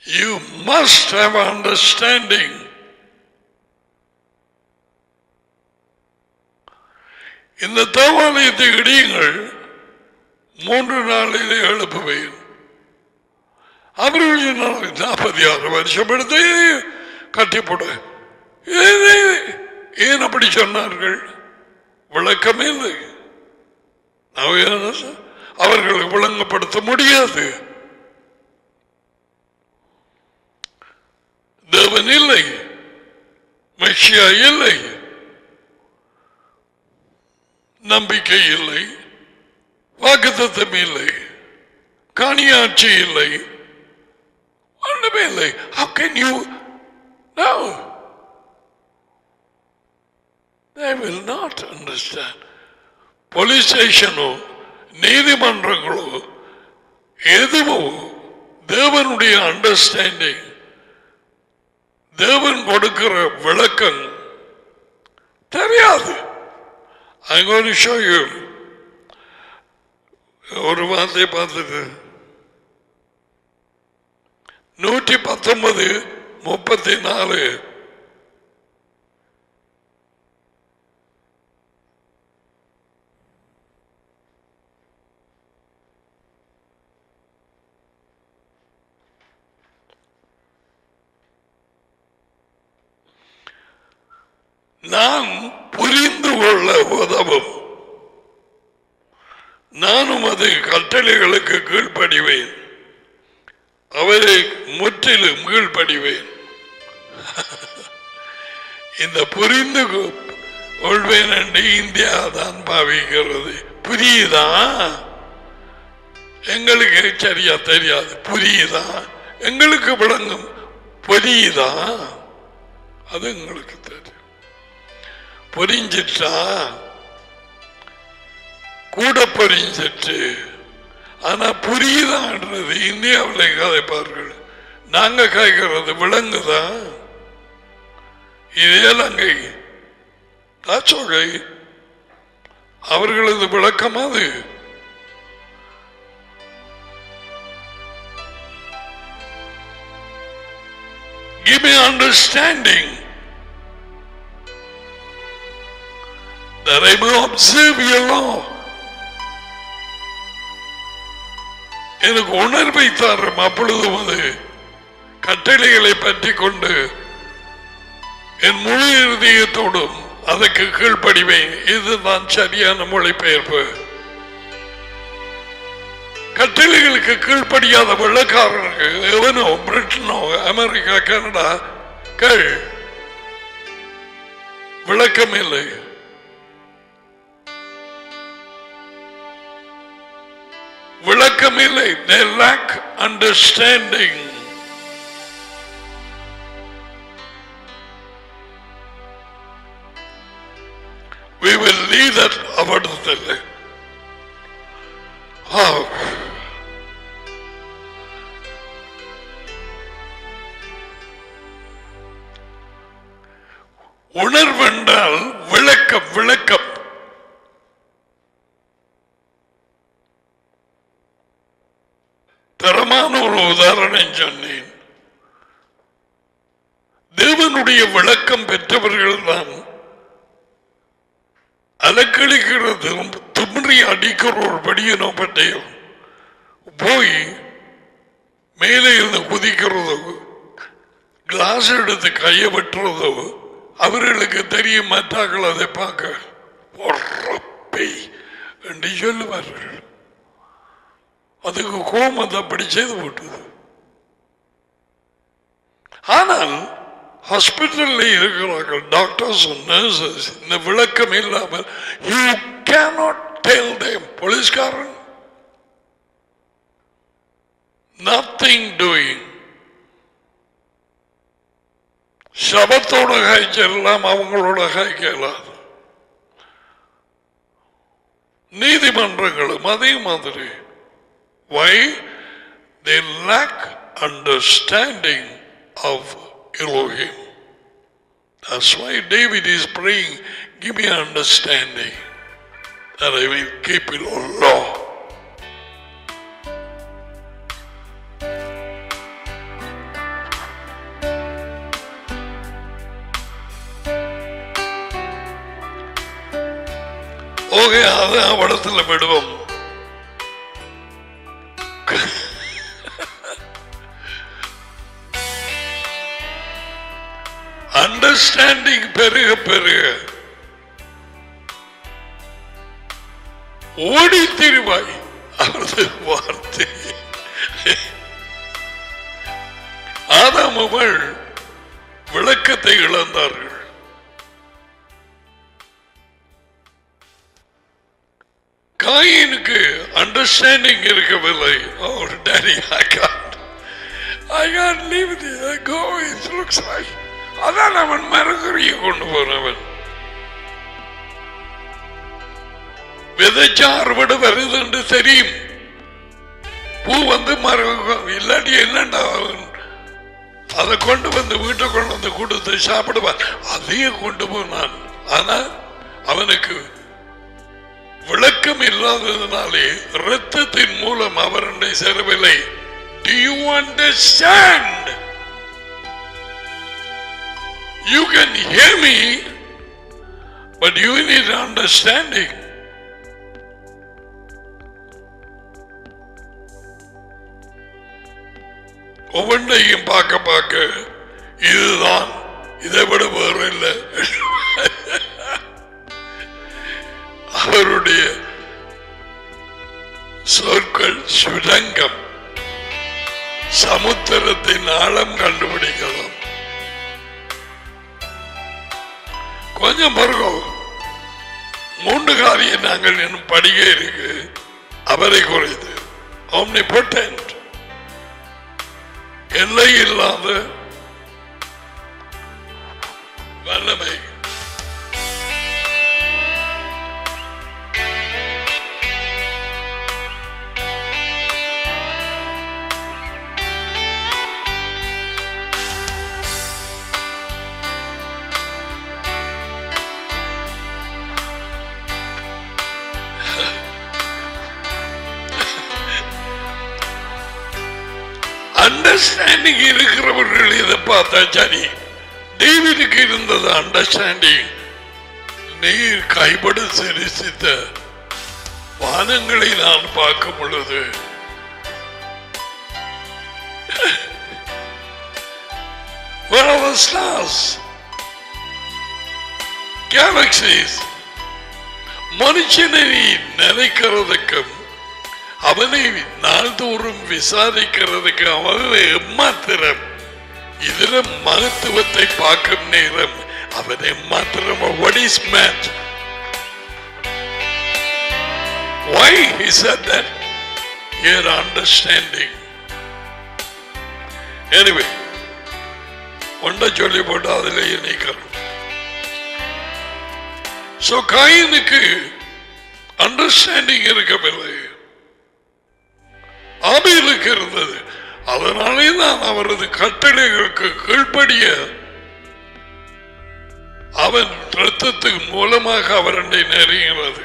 Speaker 1: You must have understanding. இந்த தேவாலயத்தை இடியுங்கள், 3 நாளிலே எழுப்புவேன். அவர்கள் 46 வருஷம் எடுத்து கட்டிப்போட. ஏன் அப்படி சொன்னார்கள்? விளக்கமே இல்லை. அவர்களுக்கு விளங்கப்படுத்த முடியாது. தேவன் இல்லை, மெஷியா இல்லை, நம்பிக்கை இல்லை, வாக்குத்தத்தம் இல்லை, காணியாட்சி இல்லை, ஒன்றுமே இல்லை. How can you know? They will not understand. Police ஸ்டேஷனோ நீதிமன்றங்களோ எதுவோ தேவனுடைய அண்டர்ஸ்டாண்டிங், தேவன் கொடுக்கிற விளக்கம் தெரியாது. I'm going to show you. ஒரு வார்த்தை பார்த்துட்டு 119:34 நான் புரிந்து கொள்ள உதவும், நானும் அது கட்டளைகளுக்கு கீழ்ப்படிவேன், அவரை முற்றிலும் கீழ்ப்படிவேன். இந்த புரிந்து கொள்வேன் என்று இந்தியா தான் பாவிக்கிறது. புரியுதா? எங்களுக்கு சரியா தெரியாது. புரியுதா? எங்களுக்கு விளங்கும். புரியுதா? அது எங்களுக்கு தெரியும். புரிஞ்சிட்டா கூட புரிஞ்சிட்டு. ஆனா புரியுதான்றது இந்தியாவில் கதைப்பார்கள். நாங்க கேட்கிறது விளங்குதா? இதே இலங்கை தாச்சோகை அவர்களது விளக்கம் அது. Give me understanding that I may observe your law. எனக்கு உணர்வை தரும். அப்பொழுதும் அது கட்டளைகளை பற்றி கொண்டு என் முழு இருதயத்தோடும் அதற்கு கீழ்ப்படிவேன். இதுதான் சரியான மொழிபெயர்ப்பு. கட்டளைகளுக்கு கீழ்ப்படியாத வெள்ளக்காரனுக்கு எவனோ பிரிட்டனோ அமெரிக்கா கனடா விளக்கம் இல்லை. விளக்கம் இல்லை. They lack understanding. We will leave that அவடத்தில். உணர்வென்றால் விளக்கம். விளக்கம் தரமான ஒரு உதாரணம் சொன்னேன். தேவனுடைய விளக்கம் பெற்றவர்கள் தான் அலக்களிக்கிறதும் தும்ரி அடிக்கிற ஒரு படியனோ பட்டையோ போய் மேலே இருந்து குதிக்கிறதோ கிளாஸ் எடுத்து கையை வெட்டுறதோ அவர்களுக்கு தெரியும். மற்றார்கள் அதை பார்க்க என்று சொல்லுவார்கள். அதுக்கு கோபத்தை அப்படி செய்து போட்டது. ஆனால் ஹாஸ்பிட்டல்ல இருக்கிறார்கள் டாக்டர்ஸ் நர்சஸ். இந்த விளக்கம் இல்லாமல் யூ கேனாட் டெல் தேம். போலீஸ்காரன் நத்திங் டூயிங். சபத்தோட காய்ச்சலாம், அவங்களோட காய்க்கலாது. நீதிமன்றங்களும் அதே மாதிரி Why? They lack understanding of Elohim. That's why David is praying, give me understanding that I will keep your law. Okay, அதான் படத்துல விடுவோம். அண்டர்ஸ்டாண்டிங் பெருக பெருக ஓடி திருவாய் அவரது வார்த்தை. ஆதாம் அவள் விளக்கத்தை இழந்தார்கள். காயினுக்கு அண்டர்ஸ்டாண்டிங் இருக்கவில்லை. Oh, Daddy, I can't live with it. I go, it looks like. அதான் அவன் மரகறியை கொண்டு போனவன். விதைச்சா அறுவடை வருது என்று தெரியும். பூ வந்து மரம் இல்லாட்டி என்னண்டா அதை கொண்டு வந்து வீட்டை கொண்டு வந்து கொடுத்து சாப்பிடுவான். அதையும் கொண்டு போனான். ஆனா அவனுக்கு விளக்கம் இல்லாததினாலே இரத்தத்தின் மூலம் அவருடைய சேரவில்லை. Do you understand? You can hear me, but you need understanding. ஒவ்வொன்றையும் பார்க்க பார்க்க இதுதான், இதை விட வேறு இல்லை. அவருடைய சொற்கள் சுரங்கம். சமுத்திரத்தின் ஆழம் கண்டுபிடிக்கலாம். கொஞ்சம் பருகம் 3 காரியம் நாங்கள் இன்னும் படிக்க இருக்கு. அவரை குறித்து omnipotent, எல்லை இல்லாத வல்லமை. அண்டர்ஸ்டாண்டிங் இருக்கிறவர்கள் இதை பார்த்தா சரி. டேவிடுக்கு இருந்தது அண்டர்ஸ்டாண்டிங். நீர் கைப்பட சிரிசித்த வானங்களை நான் பார்க்கும் பொழுது கேலக்சிஸ் மனுஷனை நினைக்கிறதுக்கும் அவனை நாள்தோறும் விசாரிக்கிறதுக்கு அவனை மாத்திரம் இதுல மகத்துவத்தை பார்க்கும் நேரம் அவனை மாத்திரம். What is man? Why he said that? Your understanding. Anyway, ஒன்றை சொல்லி போட்டு அதிலேயே நீக்கிறோம். So காயினுக்கு அண்டர்ஸ்டாண்டிங் இருக்கவில்லை, ஆபேலுக்கு இருந்தது. அதனாலே தான் அவரது கட்டளைகளுக்கு கீழ்ப்படிய அவன் இரத்தத்தின் மூலமாக அவரண்டை நெருங்கினது.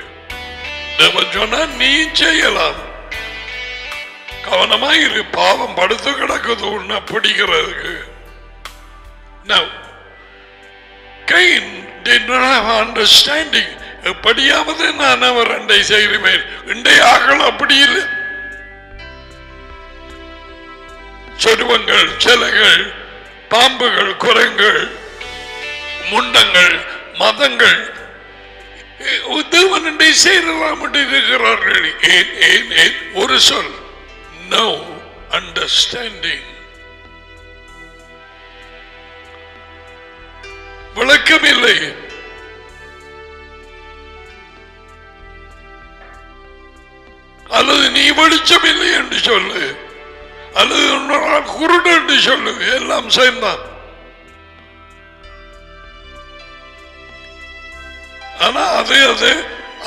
Speaker 1: சொன்னா நீ செய்யலாம், கவனமாயிரு, பாவம் படுத்து கிடக்குது உன்னை பிடிக்கிறதுக்கு. Now, Cain did not have understanding. எப்படியாவது நான் அவரண்டை செய்வேன். இண்டை ஆகலாம் அப்படி இல்லை. சொருவங்கள், சிலைகள், பாம்புகள், குரங்கள், முண்டங்கள், மதங்கள் தேவனண்டை சேரலாம் என்று இருக்கிறார்கள். ஏன் ஏன் ஏன்? ஒரு சொல், நோ அண்டர்ஸ்டாண்டிங். விளக்கம் இல்லை. அல்லது நீ வெளிச்சம் இல்லை என்று சொல்லு, அல்லது குருடு என்று சொல்லு, எல்லாம் சேர்ந்தான். ஆனா அது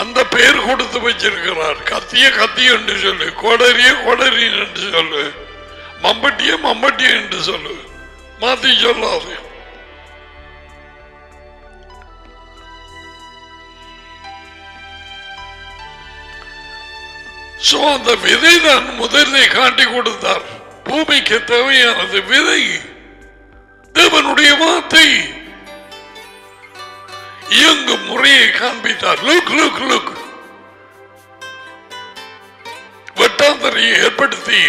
Speaker 1: அந்த பெயர் கொடுத்து வச்சிருக்கிறார். கத்திய கத்தி என்று சொல்லு, கோடரிய கோடரி என்று சொல்லு, மம்பட்டிய மம்பட்டிய என்று சொல்லு, மாத்தி சொல்லாது. அந்த விதை தான் முதலை காட்டி கொடுத்தார். பூமிக்கு தேவையானது விதை, தேவனுடைய வார்த்தை. இயங்கும் முறையை காண்பித்தார். லுக் லுக் லுக் வெட்டாந்தரையை ஏற்படுத்தி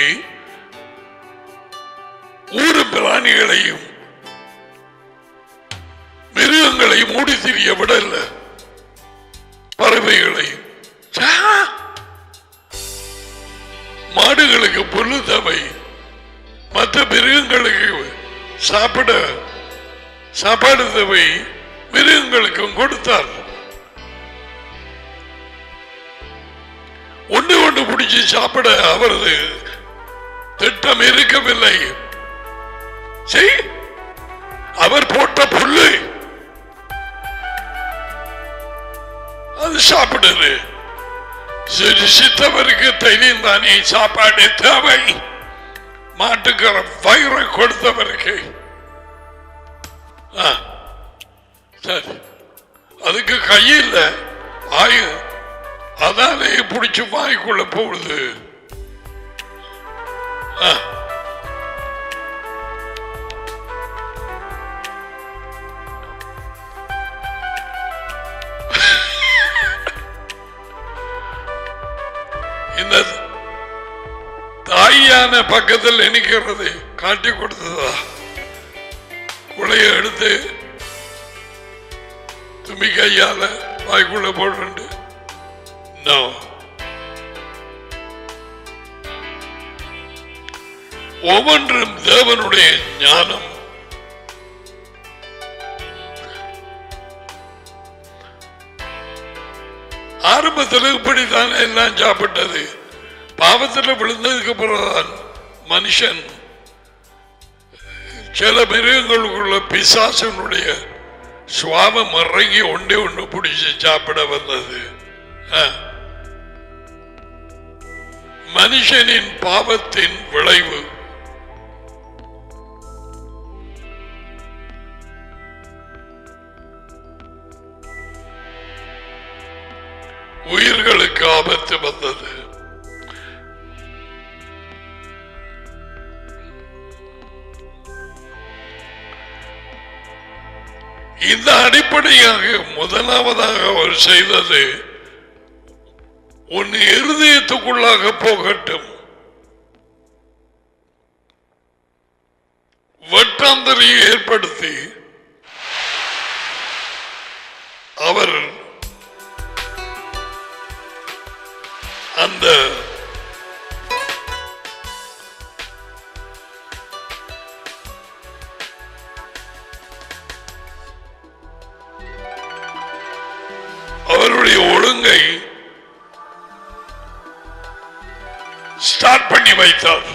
Speaker 1: ஊரு பிராணிகளையும் மிருகங்களையும் மூடி திரிய விடல, பறவைகளையும். மாடுகளுக்கு புல்லு தேவை, மற்ற மிருகங்களுக்கு சாப்பாடு தேவை, மிருகங்களுக்கும் கொடுத்தார். ஒன்று ஒன்று பிடிச்சி சாப்பிட அவரது திட்டம் இருக்கவில்லை. அவர் போட்ட புல்லு அது சாப்பிடுது. சித்தவருக்கு தெரியும் தானே சாப்பாடு தேவை. மாட்டுக்கிற வயிறை கொடுத்தவருக்கு சரி, அதுக்கு கையில் அதாலே பிடிச்சு வாய்க்குள்ள போகுது. இந்த தாயான பக்கத்தில் நினைக்கிறது காட்டி கொடுத்ததா? குளைய எடுத்து தும்பி கையால வாய்க்குள்ள போடுறது. ஒவ்வொன்றும் தேவனுடைய ஞானம். ஆரம்பத்தில் இப்படித்தான் எல்லாம் சாப்பிட்டது. பாவத்தில் விழுந்ததுக்கு பிறகுதான் மனுஷன் சில மிருகங்களுக்குள்ள பிசாசனுடைய சுவாபம் இறங்கி ஒன்று பிடிச்சு சாப்பிட வந்தது. மனுஷனின் பாவத்தின் விளைவு. உயிர்களுக்கு ஆபத்து வந்தது. இந்த அடிப்படையாக முதலாவதாக அவர் செய்தது, உன் இருதயத்துக்குள்ளாக போகட்டும். வெட்டாந்தரையை ஏற்படுத்தி அவர் அந்த அவருடைய ஒழுங்கை ஸ்டார்ட் பண்ணி வைத்தார்.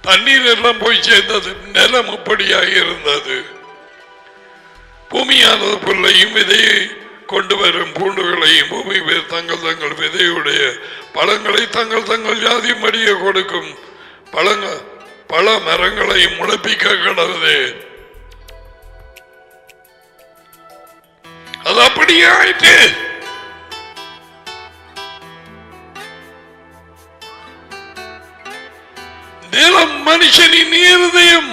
Speaker 1: தண்ணீர் எல்லாம் போய் சேர்ந்தது. நிலம் அப்படியாக இருந்தது. பூமியானது புல்லையும் விதையை கொண்டு வரும் பூண்டுகளையும் பூமி தங்கள் தங்கள் விதையுடைய பழங்களை தங்கள் தங்கள் ஜாதி மடிய கொடுக்கும் பல மரங்களையும் முளைப்பிக்க கிடந்தது. அது அப்படியே ஆயிட்டு. நிலம் மனுஷனின் இருதயம்.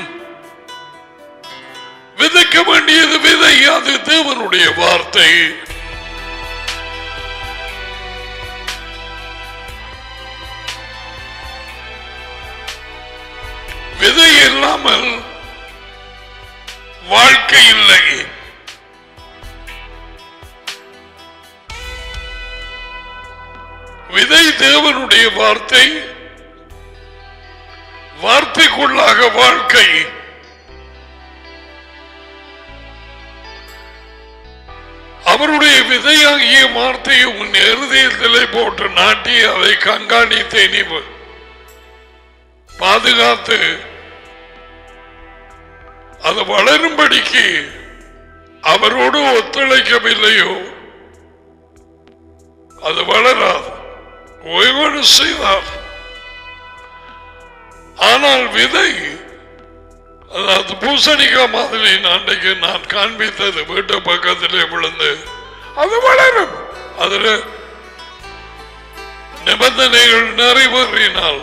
Speaker 1: விதைக்க வேண்டியது விதை, அது தேவனுடைய வார்த்தை. விதை இல்லாமல் வாழ்க்கை இல்லை. விதை தேவனுடைய வார்த்தை, வார்த்தைக்குள்ளாக வாழ்க்கை. அவருடைய விதையாகிய வார்த்தையை உன் இருதயத்திலே போட்டு நாட்டி அதை கண்காணித்து நீ பாதுகாத்து அது வளரும்படிக்கு அவரோடு ஒத்துழைக்கவில்லையோ அது வளராது. செய்தார். ஆனால் விதை, அதாவது பூசணிக்காய் மாதிரி அன்றைக்கு நான் காண்பித்தது வீட்டு பக்கத்திலே விழுந்து அது வளரும். அதில் நிபந்தனைகள் நிறைவேறினால்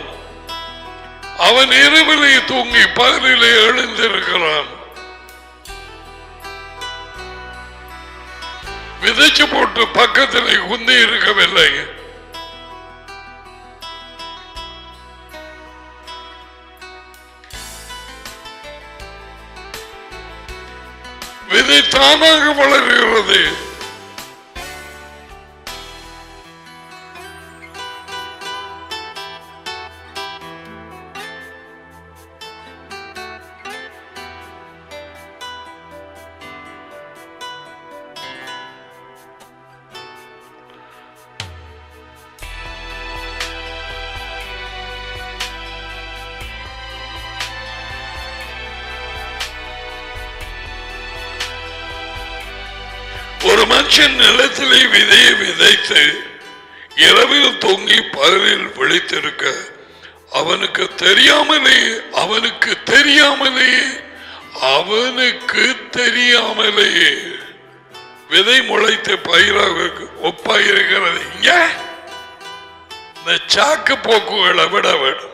Speaker 1: அவன் இரவிலே தூங்கி பகலிலே எழுந்திருக்கிறான். விதைச்சு போட்டு பக்கத்திலே குந்தி இருக்கவில்லை. விதை தானாக வளர்கிறது. ஒரு மனுஷன் நிலத்திலே விதையை விதைத்து இரவில் தூங்கி பகலில் விழித்திருக்க அவனுக்கு தெரியாமலேயே விதை முளைத்து பயிராக ஒப்பாயிருக்கிறது. இங்க இந்த சாக்கு போக்குகளை விட வேண்டும்.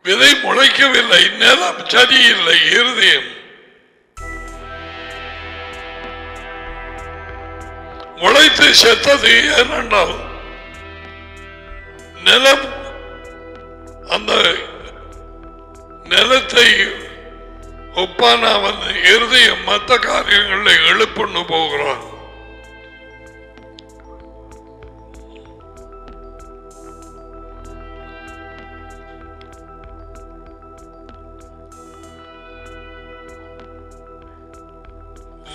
Speaker 1: விதை முளைக்கவில்லை, நிலம் சரியில்லை, இருதயம் முளைத்து செத்தது. ஏனென்றால் நிலம் அந்த நிலத்தை ஒப்பான வந்து இருதயம் மற்ற காரியங்களை எழுப்புன்னு போகிறான்.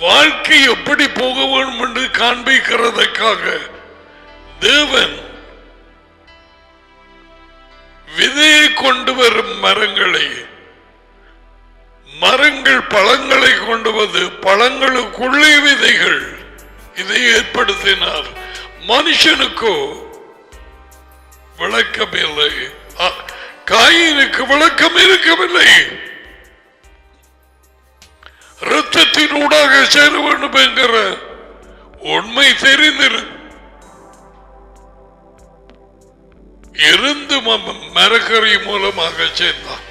Speaker 1: வாழ்க்கை எப்படி போக வேண்டும் என்று காண்பிக்கிறதுக்காக தேவன் விதையை கொண்டு வரும் மரங்கள் பழங்களை கொண்டு வந்து பழங்களுக்குள்ளே விதைகள் இதை ஏற்படுத்தினார். மனுஷனுக்கோ விளக்கமில்லை, காயினுக்கு விளக்கம் இருக்கவில்லை. இரத்தத்தினூடாக சேர வேண்டும் என்கிற உண்மை இருந்து மரக்கறி மூலமாக சேர்ந்தான்.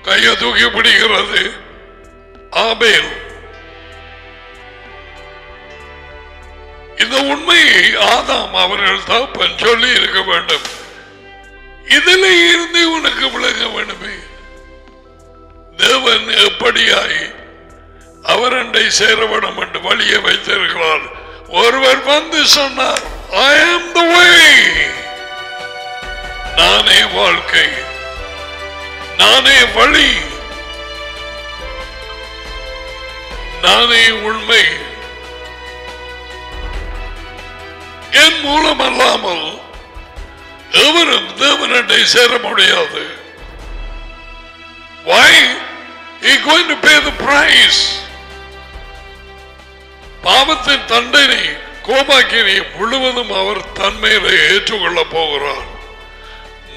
Speaker 1: கையை தூக்கி பிடிக்கிறது ஆபேல். இந்த உண்மையை ஆதாம் அவர்கள் தகப்பன் சொல்லி இருக்க வேண்டும். இதில் இருந்து உனக்கு விளங்க வேண்டுமே, தேவன் எப்படியாய் அவரண்டை சேரவனம் என்று வழியை வைத்திருக்கிறார். ஒருவர் வந்து சொன்னார், I am the way, நானே வாழ்க்கை, நானே வழி, நானே உண்மை, என் மூலம் அல்லாமல் எவரும் தேவனண்டை சேர முடியாது. Why? He is going to pay the price. பாவத்தின் தண்டனை கோபாக்கினை முழுவதும் அவர் தன்மையிலே ஏற்றுக்கொள்ள போகிறார்.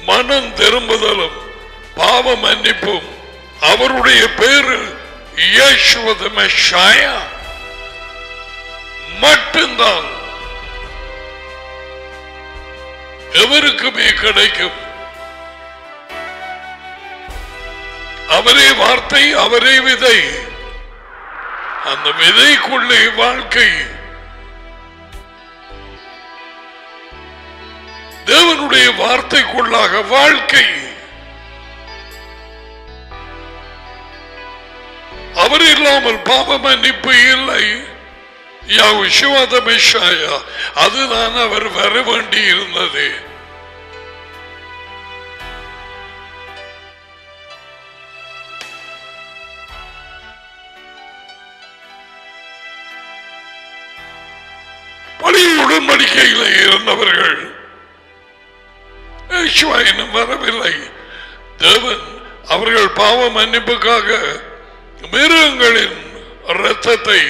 Speaker 1: மனம் திரும்புதலும் பாவ மன்னிப்பும் அவருடைய பேரில் இயேசுவ மெஷாயா மட்டும்தான் எவருக்குமே கிடைக்கும். அவரே வார்த்தை, அவரே விதை. அந்த விதைக்குள்ளே வாழ்க்கை. தேவனுடைய வார்த்தைக்குள்ளாக வாழ்க்கை. அவர் இல்லாமல் பாவ மன்னிப்பு இல்லை. அதுதான் அவர் வர வேண்டி இருந்தது. பழைய உடன்படிக்கையில் இருந்தவர்கள் வரவில்லை. தேவன் அவர்கள் பாவ மன்னிப்புக்காக மிருகங்களின் இரத்தத்தை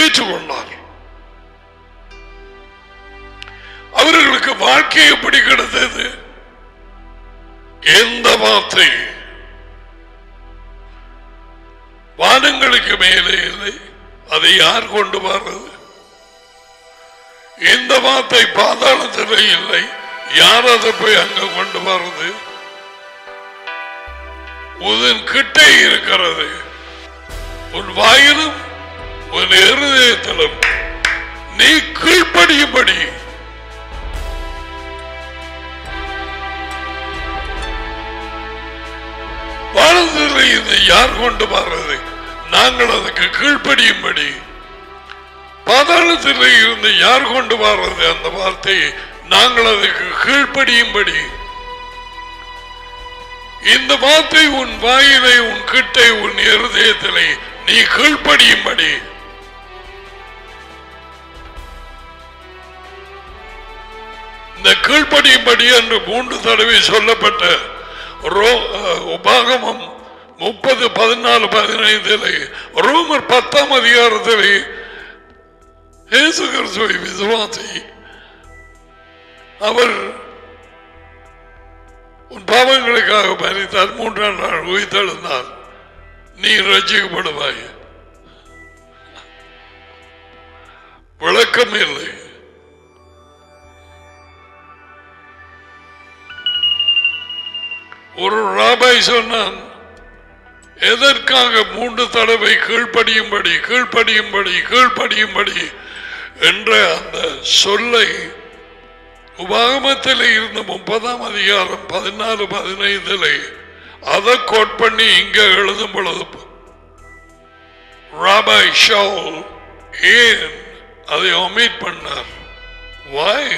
Speaker 1: ஏற்றுக்கொண்டார். அவர்களுக்கு வாழ்க்கை எப்படி கிடைத்தது? எந்த வார்த்தை வானங்களுக்கு மேலே இல்லை, அதை யார் கொண்டு வர்றது? எந்த வார்த்தை பாதாளத்தில் இல்லை, யார் அதை போய் அங்க கொண்டு வர்றது? உன் கிட்டே இருக்கிறது, உன் வாயிலும் உன் இருதயத்திலும். நீ கீழ்ப்படியும்படி வாழ்ந்ததில் இதை யார் கொண்டு வர்றது? நாங்கள் அதுக்கு கீழ்ப்படியும்படி. பாதாளத்தில் இருந்து யார் கொண்டு வர்றது அந்த வார்த்தையை? நாங்கள் அதுக்கு கீழ்ப்படியும்படி. இந்த வார்த்தை உன் வாயிலை, உன் கிட்டை, உன் இருதயத்திலே நீ கீழ்ப்படியும்படி. இந்த கீழ்ப்படியும்படி என்று 3 தடவை சொல்லப்பட்ட உபாகமம் 30, 14, 15 ரோமர் 10ஆம் அதிகாரத்திலே இயேசு கிறிஸ்துவை விசுவாசி, அவர் உன் பாவங்களுக்காக மரித்தார், 3ஆம் நாள் உயிர்த்தெழுந்தார், நீ ரட்சிக்கப்படுவாய். விளக்கம் இல்லை. ஒரு ராபாய் சொன்னான், எதற்காக 3 தடவை கீழ்ப்படியும்படி கீழ்ப்படியும்படி கீழ்ப்படியும்படி என்ற அந்த சொல்லை உபாகமத்தில் இருந்த 30ஆம் அதிகாரம் 14, 15 அதை கோட் பண்ணி இங்க எழுதும் பொழுது ராபாய் ஷவுல் ஏன் அதை ஒமிட் பண்ணார்? வாய்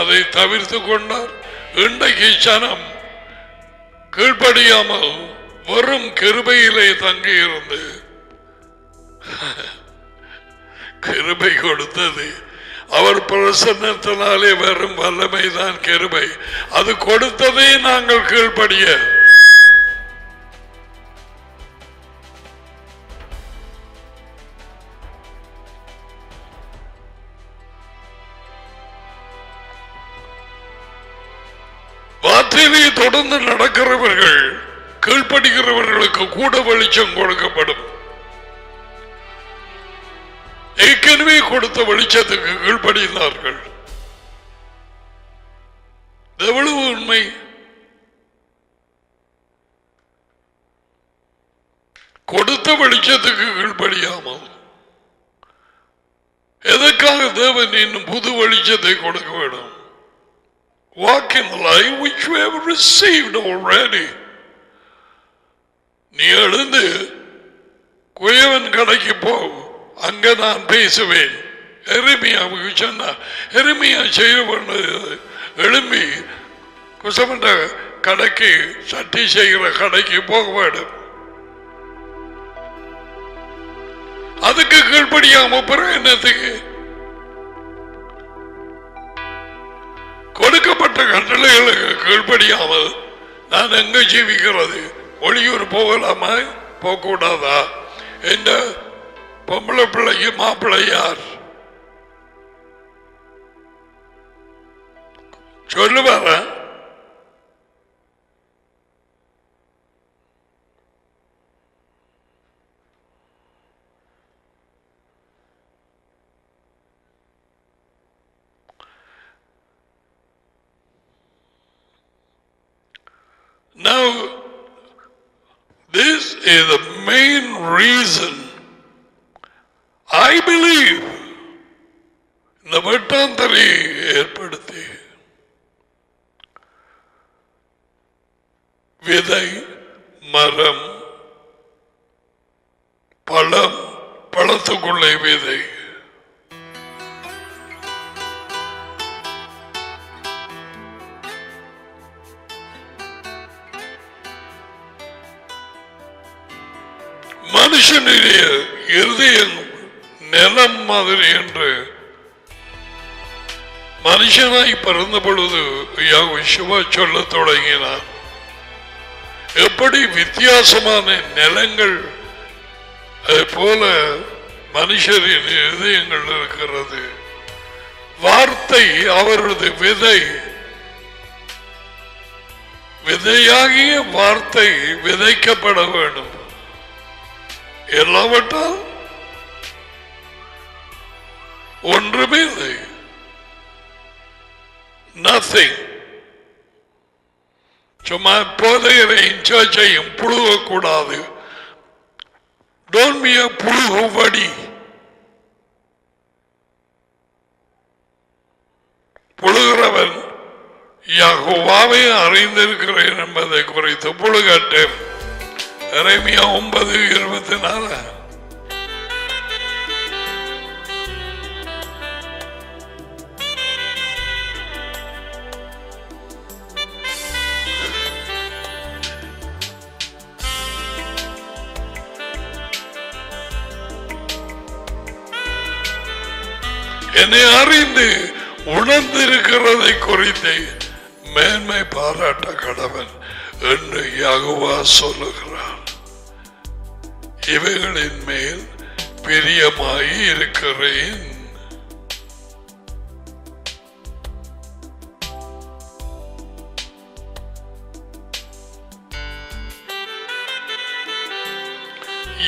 Speaker 1: அதை தவிர்த்து கொண்டார். இன்றைக்கு சனம் கீழ்ப்படியாமல் வெறும் கிருபையிலே தங்கி இருந்து கிருபை கொடுத்தது அவர் பிரசன்னத்தினாலே வரும் வல்லமைதான் கிருபை. அது கொடுத்ததே நாங்கள் கீழ்ப்படிய. வார்த்தையிலே தொடர்ந்து நடக்கிறவர்கள், கீழ்ப்படுகிறவர்களுக்கு கூட வெளிச்சம் கொடுக்கப்படும். ஏற்கனவே கொடுத்த வெளிச்சத்துக்கு கீழ்ப்படிந்தார்கள். எவ்வளவு உண்மை! கொடுத்த வெளிச்சத்துக்கு கீழ்ப்படியாமல் எதற்காக தேவன் இன்னும் புது வெளிச்சத்தை கொடுக்க வேண்டும்? Walk in the light which you have received already. நீ எழுந்து குயவன் கடைக்கு போ, அங்க நான் பேசுவேன். எரேமியாவுக்கு சொன்னார். எரேமியா செய்ய வேண்டியது எழும்பி குசமண்ட கடைக்கு, சட்டி செய்கிற கடைக்கு போக வேண்டும். அதுக்கு கீழ்ப்படியாம பிறகு என்னத்துக்கு? கொடுக்கப்பட்ட கட்டளைகளுக்கு கீழ்ப்படியாமல் நான் எங்க ஜீவிக்கிறது? ஒளியூர் போகலாமா போகக்கூடாதா? என்ற பொம்பளை பிள்ளைக்கு மாப்பிள்ளை யார் சொல்லுவார? Now, this is the main reason I believe இந்த வெட்டாந்தரை ஏற்படுத்தி விதை, மரம், பழம், பழத்துக்குள்ளே விதை, மனுஷனுடைய இருதயம் நிலம் மாதிரி என்று மனுஷனாய் பிறந்த பொழுது யெகோவா சொல்ல தொடங்கினார். எப்படி வித்தியாசமான நிலங்கள் அது போல மனுஷரின் இதயங்கள் இருக்கிறது. வார்த்தை அவரது விதை, விதையாகிய வார்த்தை விதைக்கப்பட வேண்டும். எல்லாவற்றால் ஒன்றுமே இல்லை. Nothing. சும்மா போதையரையும் சர்ச்சையும் புழுகக்கூடாது. Don't be a புழுகுவடி. புழுகிறவன் யெகோவாவை அறிந்திருக்கிறேன் என்பதை குறித்து புழுகட்டேன். எரேமியா 9:24. என்னை அறிந்து உணர்ந்திருக்கிறதை குறித்து மேன்மை பாராட்ட கடவன் என்று யெகோவா சொல்லுகிறார். இவைகளின் மேல் பிரியமாய் இருக்கிறேன்.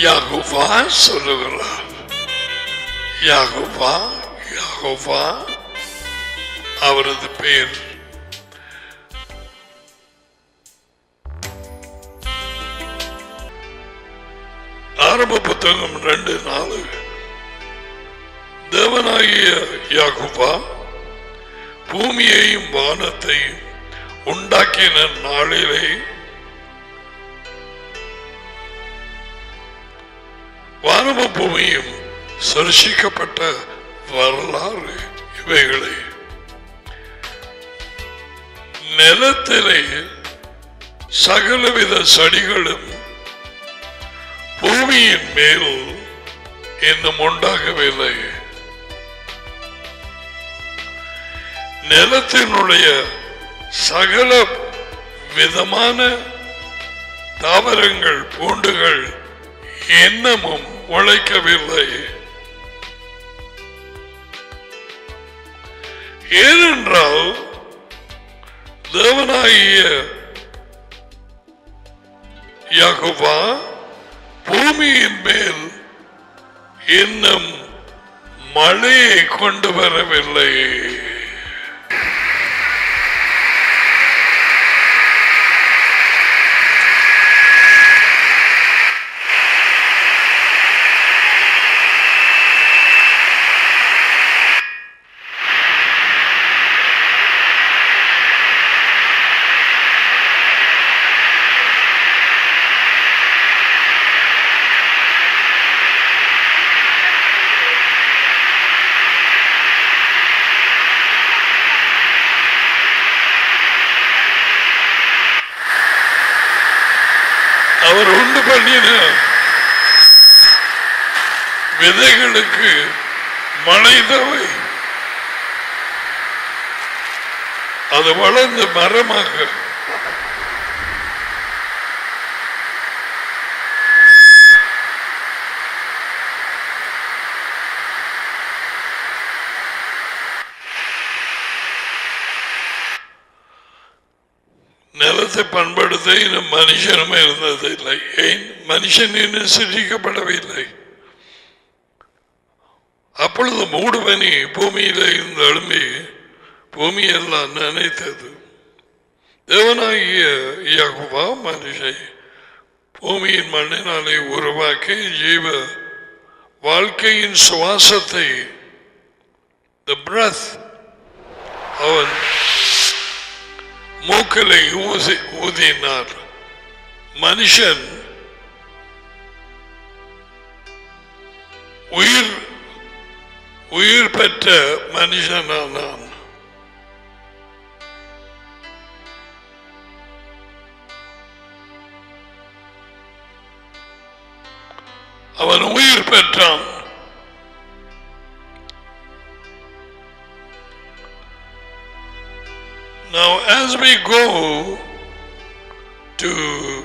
Speaker 1: யெகோவா சொல்லுகிறார். யெகோவா யெகோவா அவரது பெயர். ஆரம்ப புத்தகம் 2:4. தேவனாகிய யெகோவா பூமியையும் வானத்தையும் உண்டாக்கின நாளிலே வானமும் பூமியும் சிருஷ்டிக்கப்பட்ட வரலாறு இவைகளை நிலத்திலே சகலவித செடிகளும் பூமியின் மேல் இன்னும் உண்டாகவில்லை. நிலத்தினுடைய சகல விதமான தாவரங்கள் பூண்டுகள் இன்னமும் உழைக்கவில்லை. ஏனென்றால் தேவனாகிய யெகோவா பூமியின் மேல் இன்னும் மழையை கொண்டு வரவில்லை. அவர் உண்டு பண்ணின விதைகளுக்கு மழை தேவை. அது வளர்ந்து மரமாக நிலத்தை பண்படுத்த இன்னும் மனுஷனும் இருந்ததில்லை. ஏன் மனுஷன் இன்னும் சிருஷ்டிக்கப்படவில்லை. அப்பொழுது மூடுபனி பூமியில இருந்து எழும்பி பூமியெல்லாம் நினைத்தது. தேவனாகிய யெகோவா மனுஷை பூமியின் மண்ணினாலே உருவாக்கி ஜீவ வாழ்க்கையின் சுவாசத்தை அவன் மூக்கலை ஊதினார். மனுஷன் உயிர் பெற்ற மனுஷனானான். அவன் உயிர் பெற்றான். Now as we go to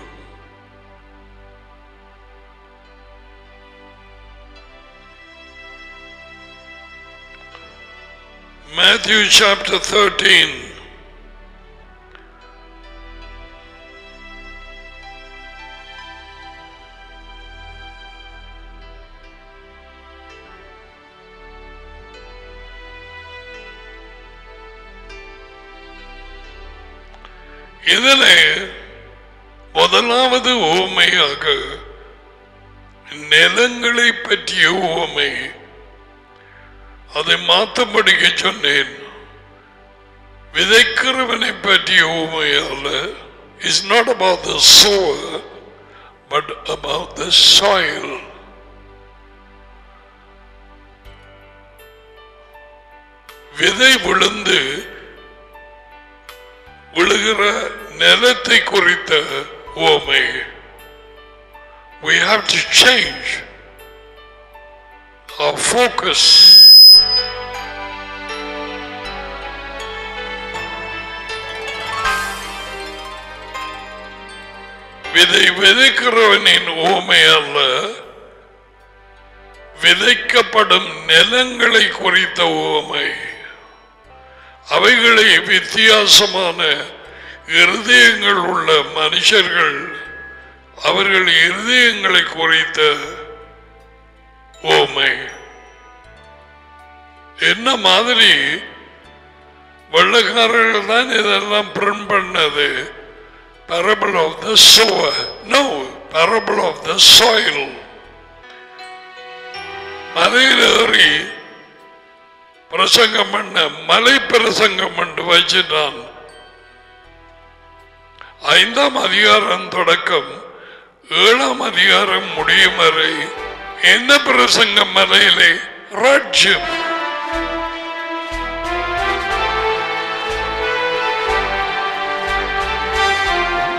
Speaker 1: Matthew chapter 13, இதிலே முதலாவது உவமையாக நிலங்களை பற்றிய உவமை. அதை மாற்றப்படிக்க சொன்னேன். விதைக்கிறவனை பற்றிய உவமை அல்ல. It's not about the sower, but about the soil. விதை விழுந்து விழுகிற நிலத்தை குறித்த உவமை. We have to change our focus. விதை விதைக்கிறவனின் உவமை அல்ல, விதைக்கப்படும் நிலங்களை குறித்த உவமை. அவைகளை வித்தியாசமான இருதயங்கள் உள்ள மனுஷர்கள் அவர்கள் இருதயங்களை குறித்த உவமை. என்ன மாதிரி வெள்ளக்காரர்கள் தான் இதெல்லாம் பிரிண்ட் பண்ணது. Parable of the sower. No, parable of the soil. மலையில் ஏறி பிரசங்கம் பண்ண மலை பிரசங்கம் என்று வச்சிட்டான். 5ஆம் அதிகாரம் தொடக்கம் 7ஆம் அதிகாரம் முடியும் வரை என்ன பிரசங்கம்? மலையிலே ராஜ்யம்.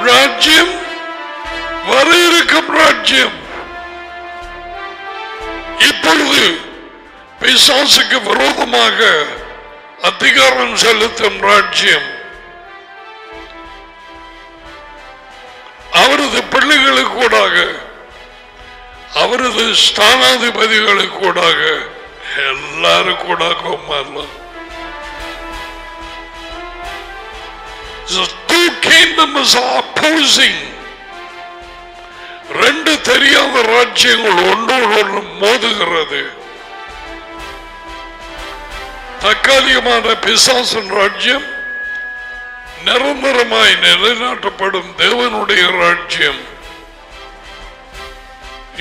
Speaker 1: ராஜ்யம் வர இருக்கும் ராஜ்யம். இப்பொழுது பிசாசுக்கு விரோதமாக அதிகாரம் செலுத்தும் ராஜ்யம். அவரது பிள்ளைகளுக்கு கூடாக, அவரது ஸ்தானாதிபதிகளுக்கு கூடாக, எல்லாரும் கூடாக. Two kingdoms are opposing. ரெண்டு தெரியாத ராஜ்யங்கள் ஒன்றோடு மோதுகிறது. தற்காலிகமான பிசாசின் ராஜ்யம், நிரந்தரமாய் நிலைநாட்டப்படும் தேவனுடைய ராஜ்யம்.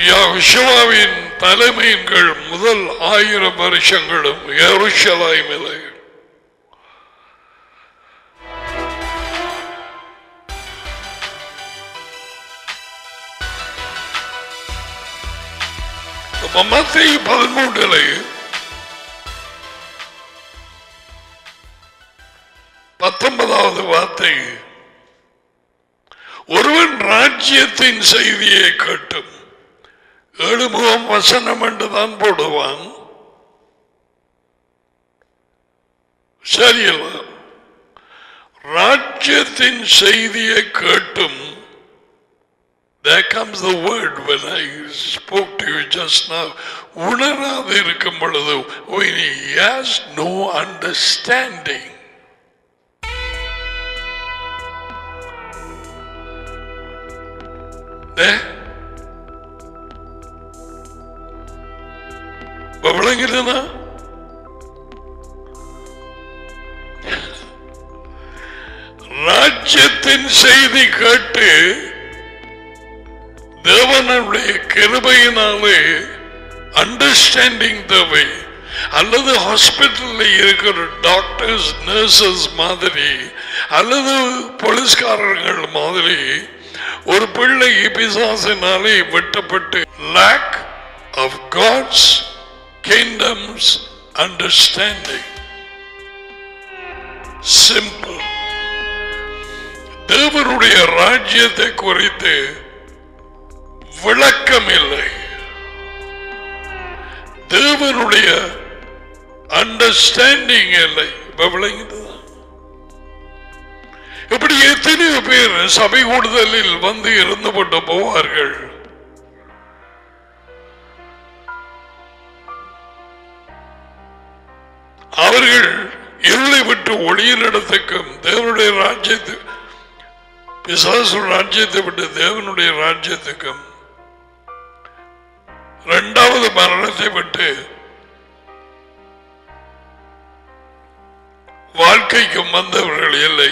Speaker 1: யெகோவாவின் தலைமையின் கீழ் முதல் 1000 வருஷங்களும் எருசலேமிலே. மத்தேயு 13 19வது வார்த்தை, ஒருவன் ராஜ்யத்தின் செய்தியை கேட்டும். 7 முகம் வசனம் என்றுதான் போடுவான். சரியல்ல? ராஜ்யத்தின் செய்தியை கேட்டும். There comes the word when I spoke to you just now. உணராது இருக்கும் பொழுது, when he has no understanding. விளங்குதுன்னா ராஜ்யத்தின் செய்தி கேட்டு தேவனுடைய கிருபையினாலே அண்டர்ஸ்டாண்டிங் தேவை. அல்லது ஹாஸ்பிட்டலில் இருக்கிற டாக்டர்ஸ் நர்சஸ் மாதிரி அல்லது போலீஸ்காரர்கள் மாதிரி ஒரு பிள்ளை பிசாசினாலே வெட்டப்பட்டு lack of God's kingdom's understanding. Simple. தேவனுடைய ராஜ்யத்தை குறித்து விளக்கம் இல்லை. தேவனுடைய அண்டர்ஸ்டாண்டிங் இல்லை. இப்படி எத்தனையோ பேர் சபை கூடுதலில் வந்து இருந்துபட்டு போவார்கள். அவர்கள் இருளை விட்டு ஒளியின் இடத்துக்கும் தேவனுடைய ராஜ்யத்துக்கு, பிசாசு ராஜ்யத்தை விட்டு தேவனுடைய ராஜ்யத்துக்கும், இரண்டாவது மரணத்தை விட்டு வாழ்க்கைக்கும் வந்தவர்கள் இல்லை.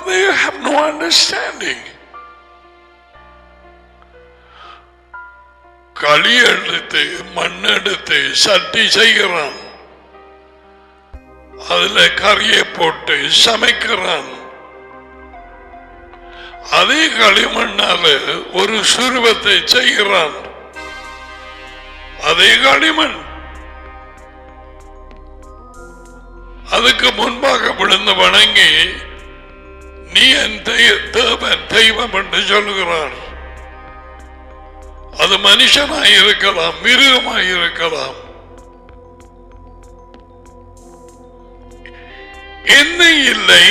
Speaker 1: They have no understanding. களி எடுத்து மண் எடுத்து சட்டி செய்கிறான், அதுல கறியை போட்டு சமைக்கிறான். அதே களிமண்ணால ஒரு சுருவத்தை செய்கிறான். அதே களிமண் அதுக்கு முன்பாக விழுந்து வணங்கி நீ என் தேவன் தெய்வம் என்று சொல்லுகிறான். அது மனுஷனாயிருக்கலாம், மிருகமாயிருக்கலாம். என்ன இல்லை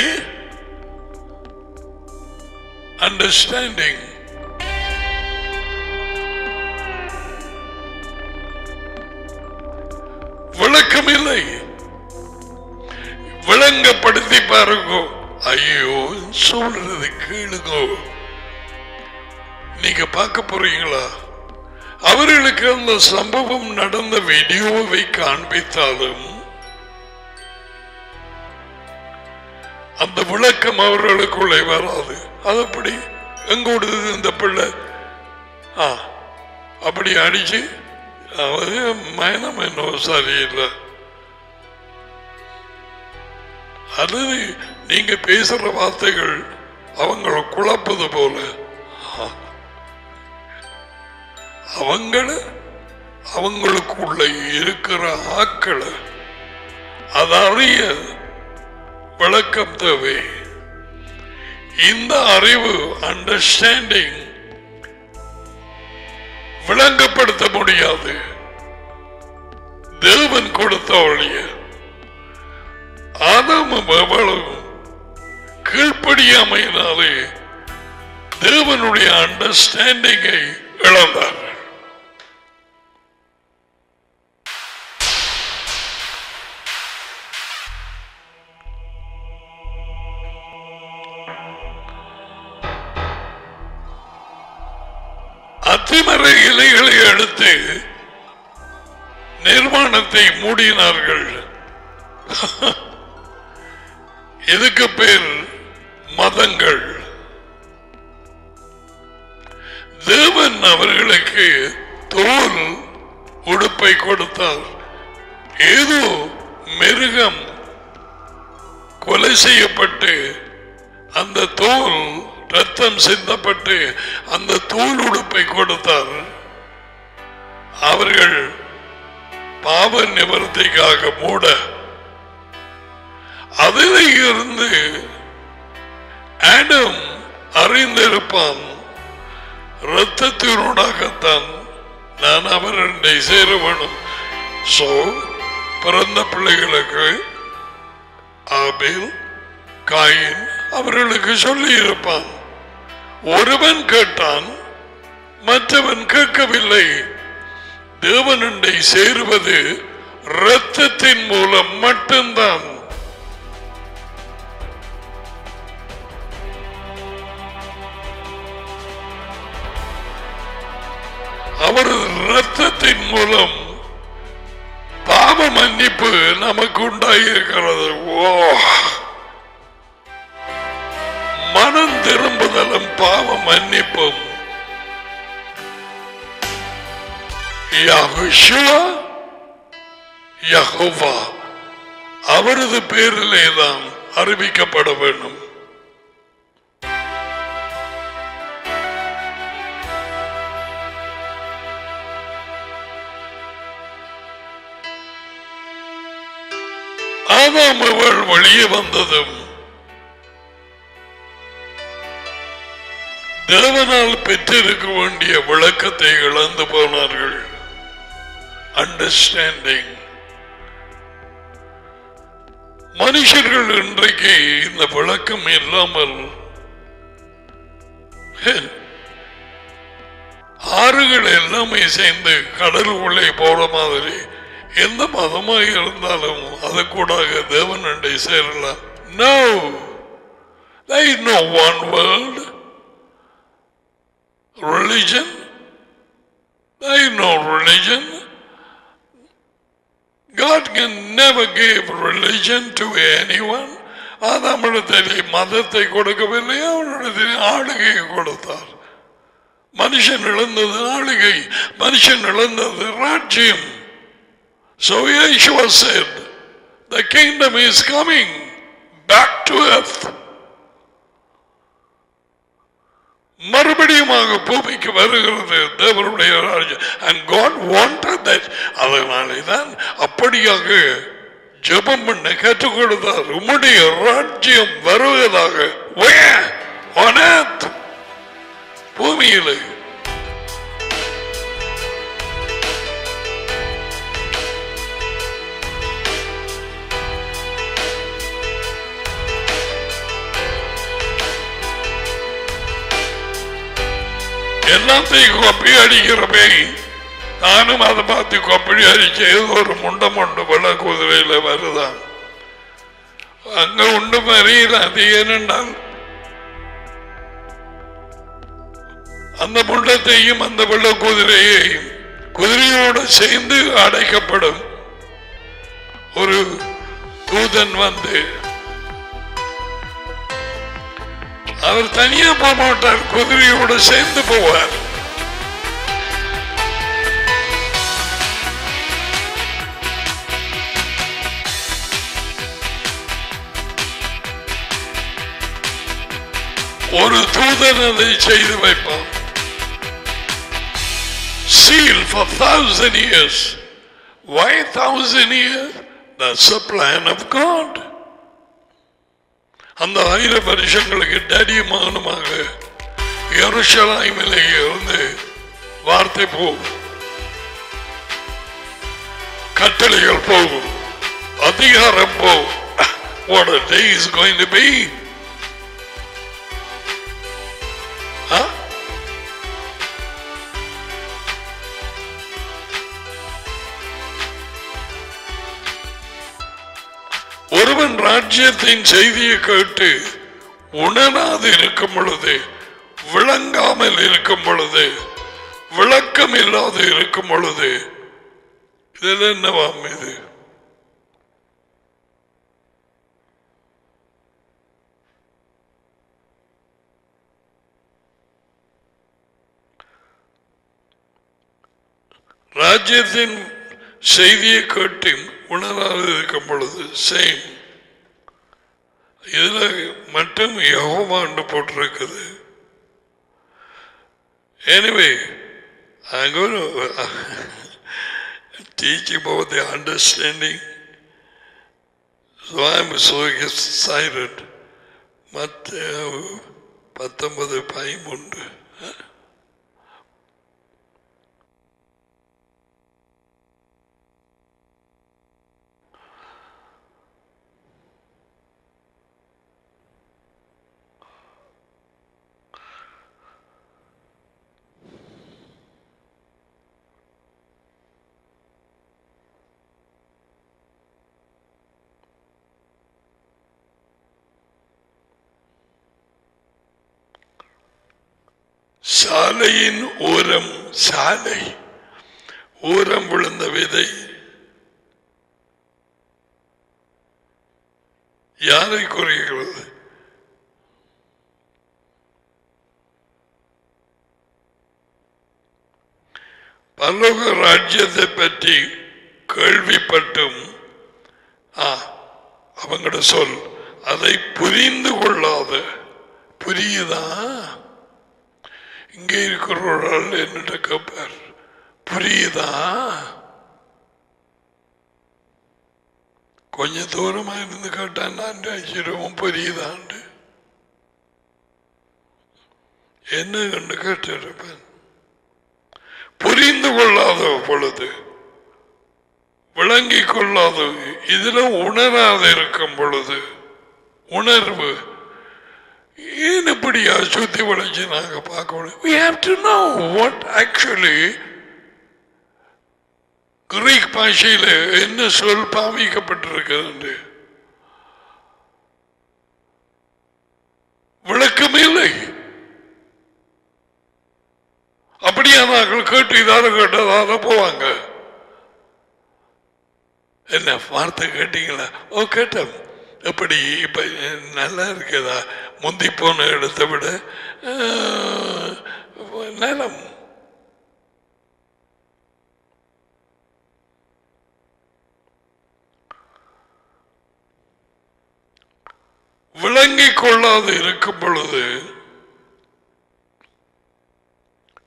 Speaker 1: அண்டர்ஸ்டாண்டிங். விளக்கம் இல்லை. விளங்கப்படுத்தி பாருங்க. ஐயோ சொல்றது கேளுங்க. நீங்க பார்க்க போறீங்களா? அவர்களுக்கு அந்த சம்பவம் நடந்த வீடியோவை காண்பித்தாலும் அந்த விளக்கம் அவர்களுக்குள்ளே வராது. அதப்படி எங்கோடுது இந்த பிள்ளை அப்படி அடிச்சு அவது மயனம் என்ன சரியில்லை. அல்லது நீங்க பேசுற வார்த்தைகள் அவங்களை குழப்பது போல அவங்களுக்குள்ள இருக்கிற ஆக்களை அதறிய விளக்கம் தேவை. இந்த அறிவு அண்டர்ஸ்டாண்டிங் விளங்கப்படுத்த முடியாது. தேவன் கொடுத்த வழிய ஆதாமும் எவ்வளவு கீழ்ப்படியாமையினாலே தேவனுடைய அண்டர்ஸ்டாண்டிங்கை இழந்தார்கள். அத்திமர இலைகளை எடுத்து நிர்மாணத்தை மூடினார்கள். இதுக்கு பேர் மதங்கள். தேவன் அவர்களுக்கு தோல் உடுப்பை கொடுத்தார். ஏதோ மிருகம் கொலை செய்யப்பட்டு அந்த தோல் ரத்தம் சிந்தப்பட்டு அந்த தோல் உடுப்பை கொடுத்தார். அவர்கள் பாவ நிவர்த்திக்காக மூட. அதில் இருந்து ஆடம் அறிந்திருப்பான், ரத்தத்தினூடாகத்தான் நான் அவரை சேர வேணும். சோ பிறந்த பிள்ளைகளுக்கு ஆபேல் காயின் அவர்களுக்கு சொல்லி இருப்பான். ஒருவன் கேட்டான், மற்றவன் கேட்கவில்லை. தேவனண்டை சேருவது இரத்தத்தின் மூலம் மட்டும்தான். அவரது இரத்தத்தின் மூலம் பாவ மன்னிப்பு நமக்கு உண்டாயிருக்கிறது. மனம் திரும்புதலும் பாவ மன்னிப்பும் யெகோவா அவரது பேரிலே தான் அறிவிக்கப்பட வேண்டும். ஆதாம் அவள் வெளியே வந்ததும் தேவனால் பெற்றிருக்க வேண்டிய விளக்கத்தை இழந்து போனார்கள். அண்டர்ஸ்டாண்டிங். மனுஷர்கள் இன்றைக்கு இந்த விளக்கம் இல்லாமல் ஆறுகள் எல்லாமே சேர்ந்து கடலுக்குள்ளே போற மாதிரி எந்த மதமாக இருந்தாலும் அது கூட தேவனண்டை சேரலாம். No, there is no one world religion. There is no religion. God can never give religion to anyone. நம்மிடத்திலே மதத்தை கொடுக்கவில்லை, அவனிடத்திலே ஆளுகையை கொடுத்தார். மனுஷன் இழந்தது ஆளுகை, மனுஷன் இழந்தது ராஜ்யம். So Yeshua said, the kingdom is coming back to earth. மறுபடியுமாக பூமிக்கு வருகிறது தேவனுடைய ராஜ்யம். And God wanted that. அதனாலே தான் அப்படியாக ஜெபம் பண்ண கற்றுக் கொடுத்தார். உம்முடைய ராஜ்யம் வருவதாக. Where? On earth. பூமியிலே. எல்லாத்தையும் கொப்பி அடிக்கிறப்பே நானும் அதை பார்த்து கொப்பி அடிச்சு ஒரு முண்டம் உண்டு வெள்ள குதிரையில வருதான். அங்க உண்டு மறியல. அது ஏனென்றால் அந்த முண்டத்தையும் அந்த வெள்ள குதிரையையும் குதிரையோடு சேர்ந்து அடைக்கப்படும் ஒரு தூதன் வந்து அவர் தனியா போக மாட்டார், குதிரையோடு சேர்ந்து போவார். ஒரு தூதன் அதை செய்து வைப்பான். Seal for 1,000 years. Why 1,000 years? That's the plan of God. அந்த 1000 வருஷங்களுக்கு தடியமானமாக எருசலேமிலே இருந்து வார்த்தை போகும், கட்டளைகள் போகும், அதிகாரம் போகும். What a day is going to be. ஒருவன் ராஜ்யத்தின் செய்தியை கேட்டு உணராது இருக்கும் பொழுது, விளங்காமல் இருக்கும் பொழுது, விளக்கம் இல்லாது இருக்கும் பொழுது, இதில் என்னவாம் இது? ராஜ்யத்தின் செய்தியை கேட்டு உணராது இருக்கும் பொழுது சேம். இதுல மட்டும் யெகோவான்னு போட்டிருக்குது. Anyway, I'm going to teach about the understanding. So I'm so excited. Matthew 19:13. சாலையின் ஓரம், சாலை ஓரம் விழுந்த விதை யாரை குறிக்கிறது? பரலோக ராஜ்யத்தை பற்றி கேள்விப்பட்டும் அவங்களோட சொல் அதை புரிந்து கொள்ளாத, புரியுதா? இங்கே இருக்கிறவர்கள் என்னிட்ட கேட்பார், புரியுதா? கொஞ்ச தூரமா இருந்து கேட்டான், நான் ஆச்சரியமும் புரியுதாண்டு என்ன கண்டு கேட்டிருப்பேன். புரிந்து கொள்ளாத பொழுது விளங்கிக் கொள்ளாது இதுல உணராது இருக்கும் பொழுது உணர்வு ஏன் இப்படி சுத்தி வளைச்சு நாங்க பார்க்கணும். We have to know what actually Greek பாஷையில என்ன சொல் பாவிக்கப்பட்டிருக்கிறது. விளக்கமே இல்லை. அப்படியா நாங்கள் கேட்டு இதால கேட்டதால போவாங்க. என்ன வார்த்தை கேட்டீங்களா? ஓ கேட்டோம். எப்படி இப்ப நல்லா இருக்குதா? முந்தி போன இடத்தை விட நலம். விளங்கிக் கொள்ளாது இருக்கும் பொழுது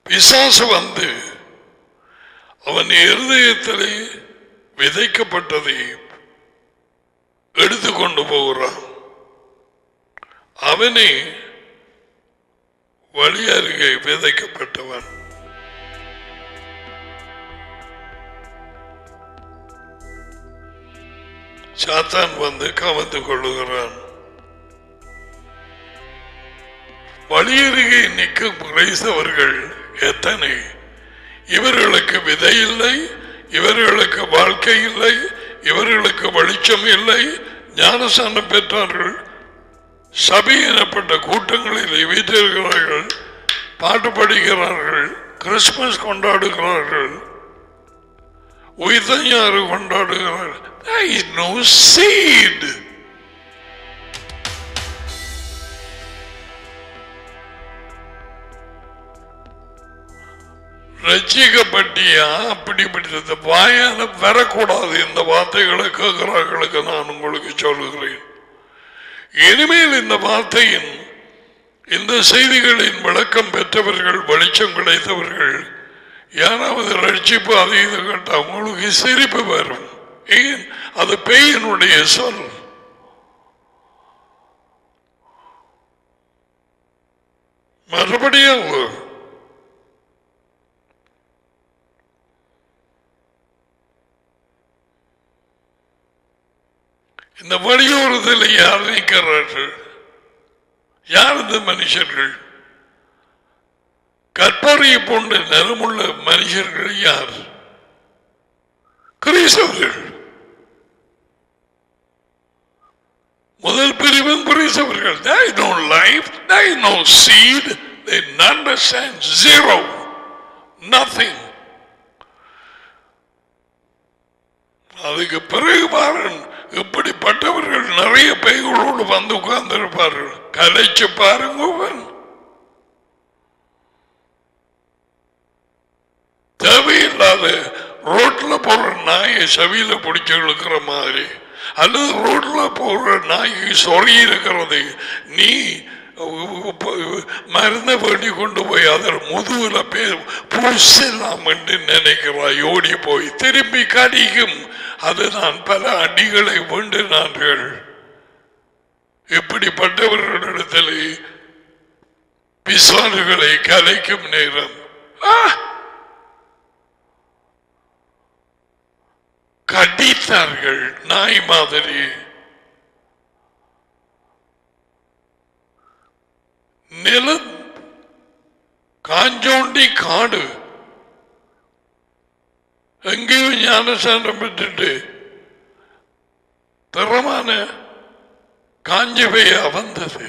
Speaker 1: பிசாசு வந்து அவன் இருதயத்திலே விதைக்கப்பட்டதை எடுத்துக்கொண்டு போகிறான். அவனே வழி அருகே விதைக்கப்பட்டவன். சாத்தான் வந்து கவர்ந்து கொள்ளுகிறான். வழியருகே நிற்கும் கிறிஸ்தவர்கள் எத்தனை? இவர்களுக்கு விதை இல்லை, இவர்களுக்கு வாழ்க்கை இல்லை, இவர்களுக்கு வெளிச்சம் இல்லை. ஞானஸ்நானம் பெற்றார்கள், சபை எனப்பட்ட கூட்டங்களில் வீட்டிருக்கிறார்கள், பாட்டு படிக்கிறார்கள், கிறிஸ்துமஸ் கொண்டாடுகிறார்கள், உயிர்த்தஞாறு கொண்டாடுகிறார்கள். There is no seed. ரட்சிக்கப்பட்டியா? அப்படிப்பட்ட வாயால வரக்கூடாது. இந்த வார்த்தைகளை கேட்கிறார்களுக்கு நான் உங்களுக்கு சொல்லுகிறேன். இனிமேல் இந்த வார்த்தையின் இந்த செய்திகளின் விளக்கம் பெற்றவர்கள், வெளிச்சம் கிடைத்தவர்கள் யாராவது ரட்சிப்பு அது இது கேட்டா உங்களுக்கு சிரிப்பு வரும். ஏன்? அது பேயினுடைய சொல். மறுபடியும் இந்த வழியோரத்தில் யார் நிற்கிறார்கள்? யார் இந்த மனுஷர்கள்? கற்பறையை போன்ற நிறமுள்ள மனுஷர்கள் யார்? கிறிஸ்தவர்கள். முதல் பிரிவும் கிறிஸ்தவர்கள். There is no life, there is no seed, they understand zero, nothing. அதுக்கு பிறகு பாருங்க, இப்படிப்பட்டவர்கள் நிறைய பேய்களோடு வந்து உட்கார்ந்திருப்பார்கள். கலைச்சு பாருங்க. தேவையில்லாத ரோட்ல போற நாயை செவியில பிடிச்சு இழுக்கிற மாதிரி, அல்லது ரோட்ல போற நாய்க்கு சொறி இருக்கிறது, நீ மருந்தை வேண்டி கொண்டு போய் அதன் முதுகுல பூசலாம் என்று நினைக்கிறாய். ஓடி போய் திரும்பி கடிக்கும். அதுதான் பல அடிகளை வேண்டினார்கள். இப்படிப்பட்டவர்களிடத்தில் பிசாசுகளை கலைக்கும் நேரம் கடித்தார்கள் நாய் மாதிரி. நிலம் காஞ்சோண்டி காடு எங்கேயும் ஞானசானம் பெற்றுட்டு திறமான காஞ்சவையா வந்தது.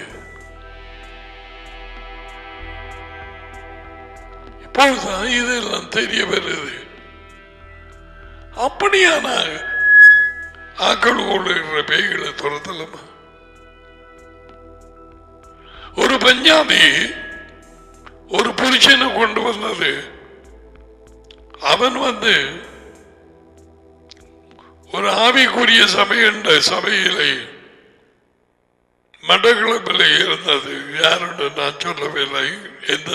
Speaker 1: இப்போதுதான் இதெல்லாம் தெரிய வருது. அப்படியான ஆக்கள் கொள்ளுகிற பேய்களை துரத்தலாமா? ஒரு பஞ்சாபி ஒரு புருஷனை கொண்டு வந்தது. அவன் வந்து ஒரு ஆவிக்குரிய சபை என்ற சபையிலே மடக்கிழப்பில் இருந்தது. யாருன்னு நான் சொல்லவில்லை. எந்த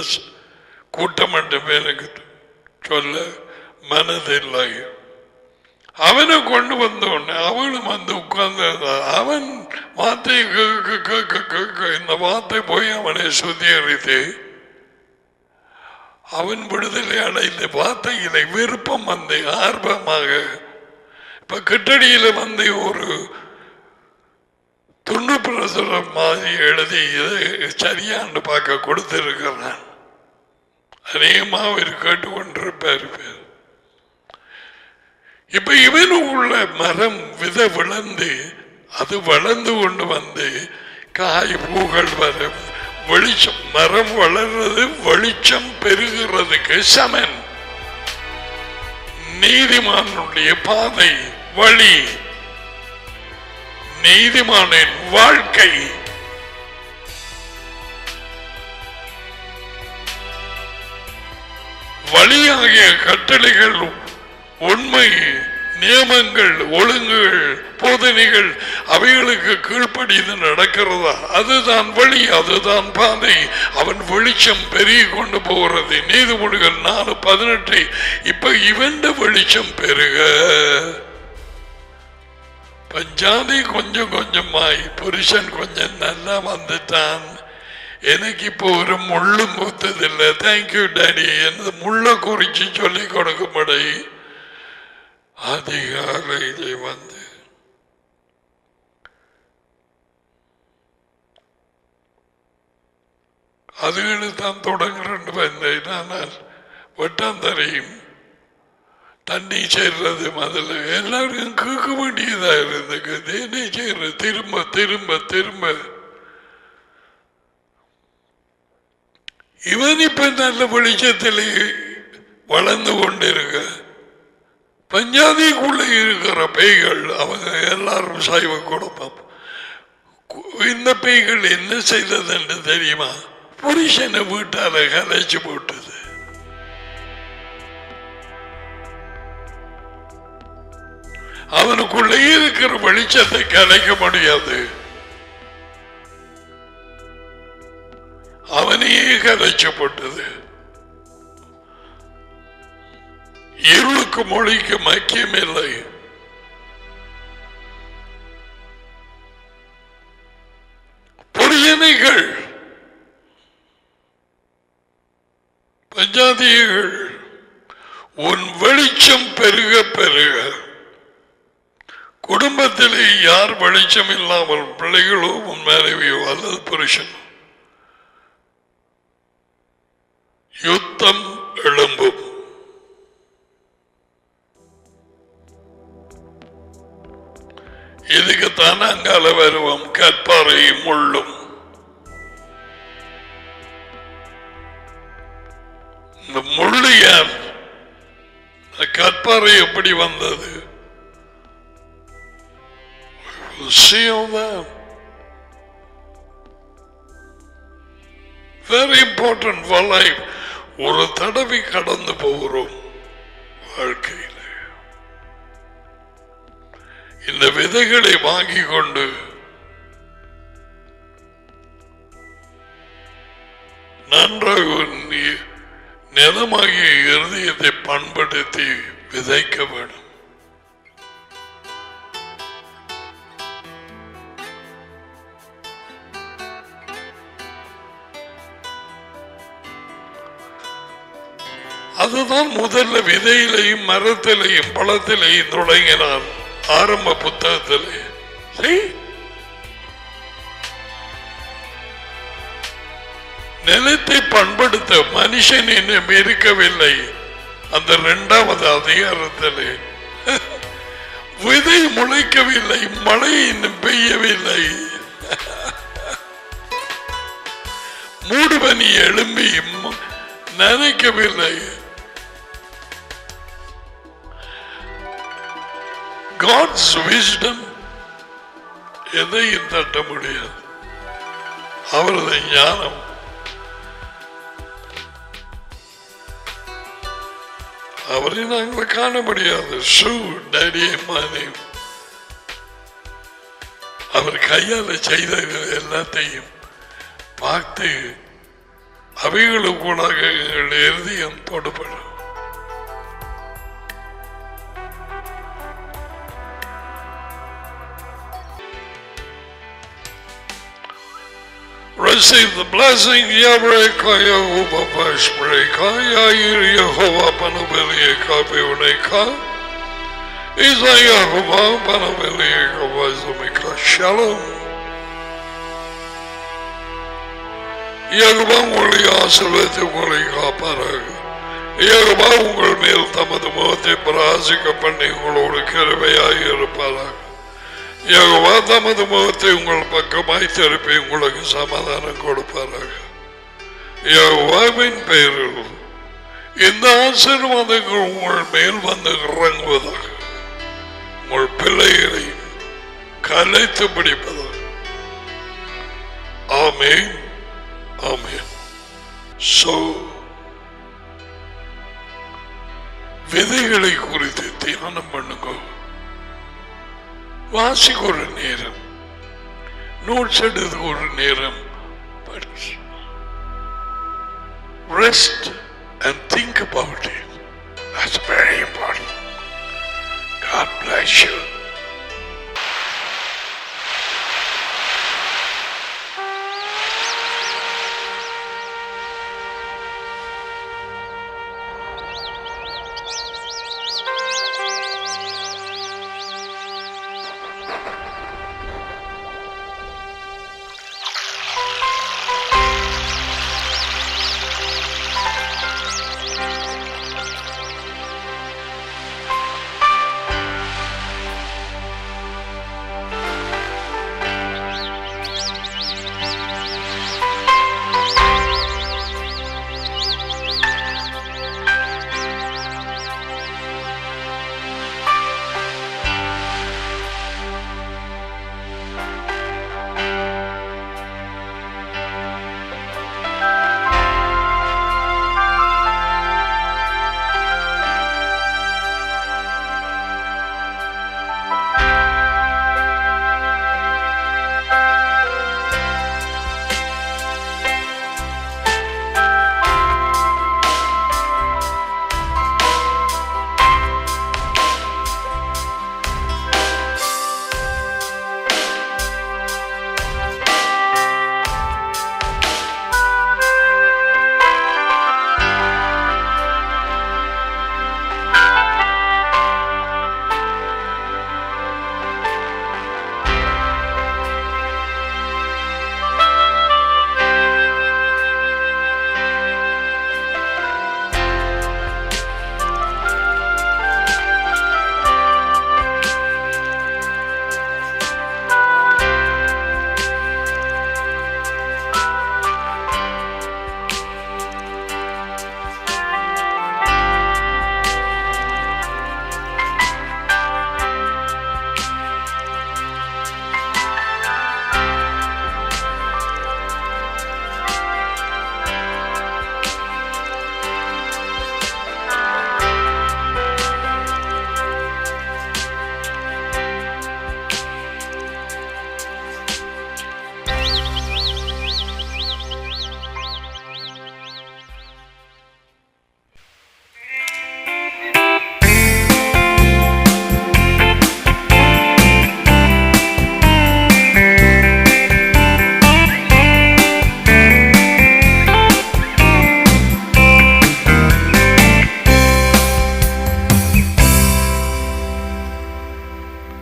Speaker 1: கூட்டம் மட்டுமே எனக்கு சொல்ல மனதில்லை. அவனை கொண்டு வந்தோடனே அவனும் வந்து உட்கார்ந்து அவன் வார்த்தை இந்த வார்த்தை போய் அவனை சுத்திகரித்து அவன் விடுதலை அடைந்த வார்த்தையிலே விருப்பம் வந்து ஆர்வமாக இப்ப கிட்டடியில வந்து ஒரு துண்டு பிரசுரம் மாதிரி எழுதி இது சரியான்னு பார்க்க கொடுத்திருக்கிறான். அநேகமா அவர் கேட்டுக்கொண்டிருப்பார். இப்ப இவனுக்குள்ள மரம் விதை விளந்து அது வளர்ந்து கொண்டு வந்து காய் பூகள் வர வெளிச்சம், மரம் வளர்றது வெளிச்சம் பெருகிறதுக்கு சமன். நீதிமானுடைய பாதை வழி, நீதிமானின் வாழ்க்கை வழியாகிய கட்டளைகள், உண்மை, நியமங்கள், ஒழுங்குகள், போதனைகள் அவைகளுக்கு கீழ்ப்படிந்து நடக்கிறதா? அதுதான் வழி, அதுதான் பாதை. அவன் வெளிச்சம் பெருகி கொண்டு போகிறது. நீதிமொழிகள் 4:18. இப்ப இவன் வெளிச்சம் பெருக பஞ்சாதி கொஞ்சம் கொஞ்சமாய் புருஷன் கொஞ்சம் நல்லா வந்துட்டான். எனக்கு இப்போ ஒரு முள்ளு மூத்ததில்லை. தேங்க்யூ டாடி என்று முள்ள குறிச்சு சொல்லி கொடுக்கும்படி அதிகாலையிலே வந்து அதுகளை தான் தொடங்குறேன்னு வந்தேன். ஆனால் வெட்டாந்தரையும் தண்ணி சேர்றது முதல்ல எல்லாருக்கும் கேட்க வேண்டியதா இருந்தது. தேனே சேர்ற திரும்ப திரும்ப திரும்ப. இவன் இப்ப நல்ல வெளிச்சத்திலே வளர்ந்து கொண்டிருக்க, பஞ்சாதிக்குள்ள இருக்கிற பேய்கள் அவங்க எல்லாரும் சைவ குடும்பம். இந்த பேய்கள் என்ன செய்தது என்று தெரியுமா? புருஷனை வீட்டால கலைச்சு போட்டது. அவனுக்குள்ளே இருக்கிற வெளிச்சத்தை கலைக்க முடியாது. அவனையே கலைச்சப்பட்டது. இருளுக்கு மொழிக்கு மக்கியம் இல்லை. பொறியனைகள், பஞ்சாதிகள், உன் வெளிச்சம் பெருக பெருக குடும்பத்திலே யார் வெளிச்சம் இல்லாமல் பிள்ளைகளோ உன் மனைவியோ அல்லது புருஷன் யுத்தம் எழும்பும். இதுக்குத்தான் அங்கால வருவோம். கற்பாறை முள்ளும். இந்த முள்ளு யார்? கற்பாறை எப்படி வந்தது? Very important for life. ஒரு தடவை கடந்து போகிறோம் வாழ்க்கையில். இந்த விதைகளை வாங்கி கொண்டு நன்றாக நிலமாகிய இருதயத்தை பண்படுத்தி விதைக்க வேண்டும். அதுதான் முதல்ல விதையிலையும் மரத்திலையும் பழத்திலையும் தொடங்கினார். ஆரம்ப புத்தகத்திலே நிலத்தை பண்படுத்த மனுஷன் இன்னும் இருக்கவில்லை. அந்த 2வது அதிகாரத்திலே விதை முளைக்கவில்லை, மழை இன்னும் பெய்யவில்லை, மூடுபனி எழும்பி நினைக்கவில்லை. God's wisdom எதையும் தட்ட முடியாது. அவரது ஞானம் அவரை நாங்கள் காண முடியாது. அவர் கையால செய்த எல்லாத்தையும் பார்த்து அவைகளுக்கூடாக எங்கள் இருதயம் தொடுபடும். Receive the blessing, Yabreka Yehovah Vashbreka, Yair Yehovah Panubelia Kabeuneka, இசையாகுமா பணவில்லையாக சுமிக்க ஷலம் Jehovah உங்களை ஆசீர்வதித்து உங்களை காப்பாராக. யெகோவா உங்கள் மேல் தமது முகத்தை பிரகாசிக்க பண்ணி உங்களோடு கிருபையாய் இருப்பாராக. யெகோவா தமது முகத்தை உங்கள் பக்கமாய் திருப்பி உங்களுக்கு சமாதானம் கொடுப்பாராக. யெகோவாவின் பெயரில் இந்த ஆசீர்வாதங்கள் உங்கள் மேல் வந்து இறங்குவதாக. உங்கள் பிள்ளைகளை கலைத்து பிடிப்பதாக. ஆமென். ஆமென். So விதைகளை குறித்து தியானம் பண்ணுங்க. வாசிக்க ஒரு நேரம், நோட்ஸ் எடுத்து ஒரு நேரம், rest and think about it. That's very important. God bless you.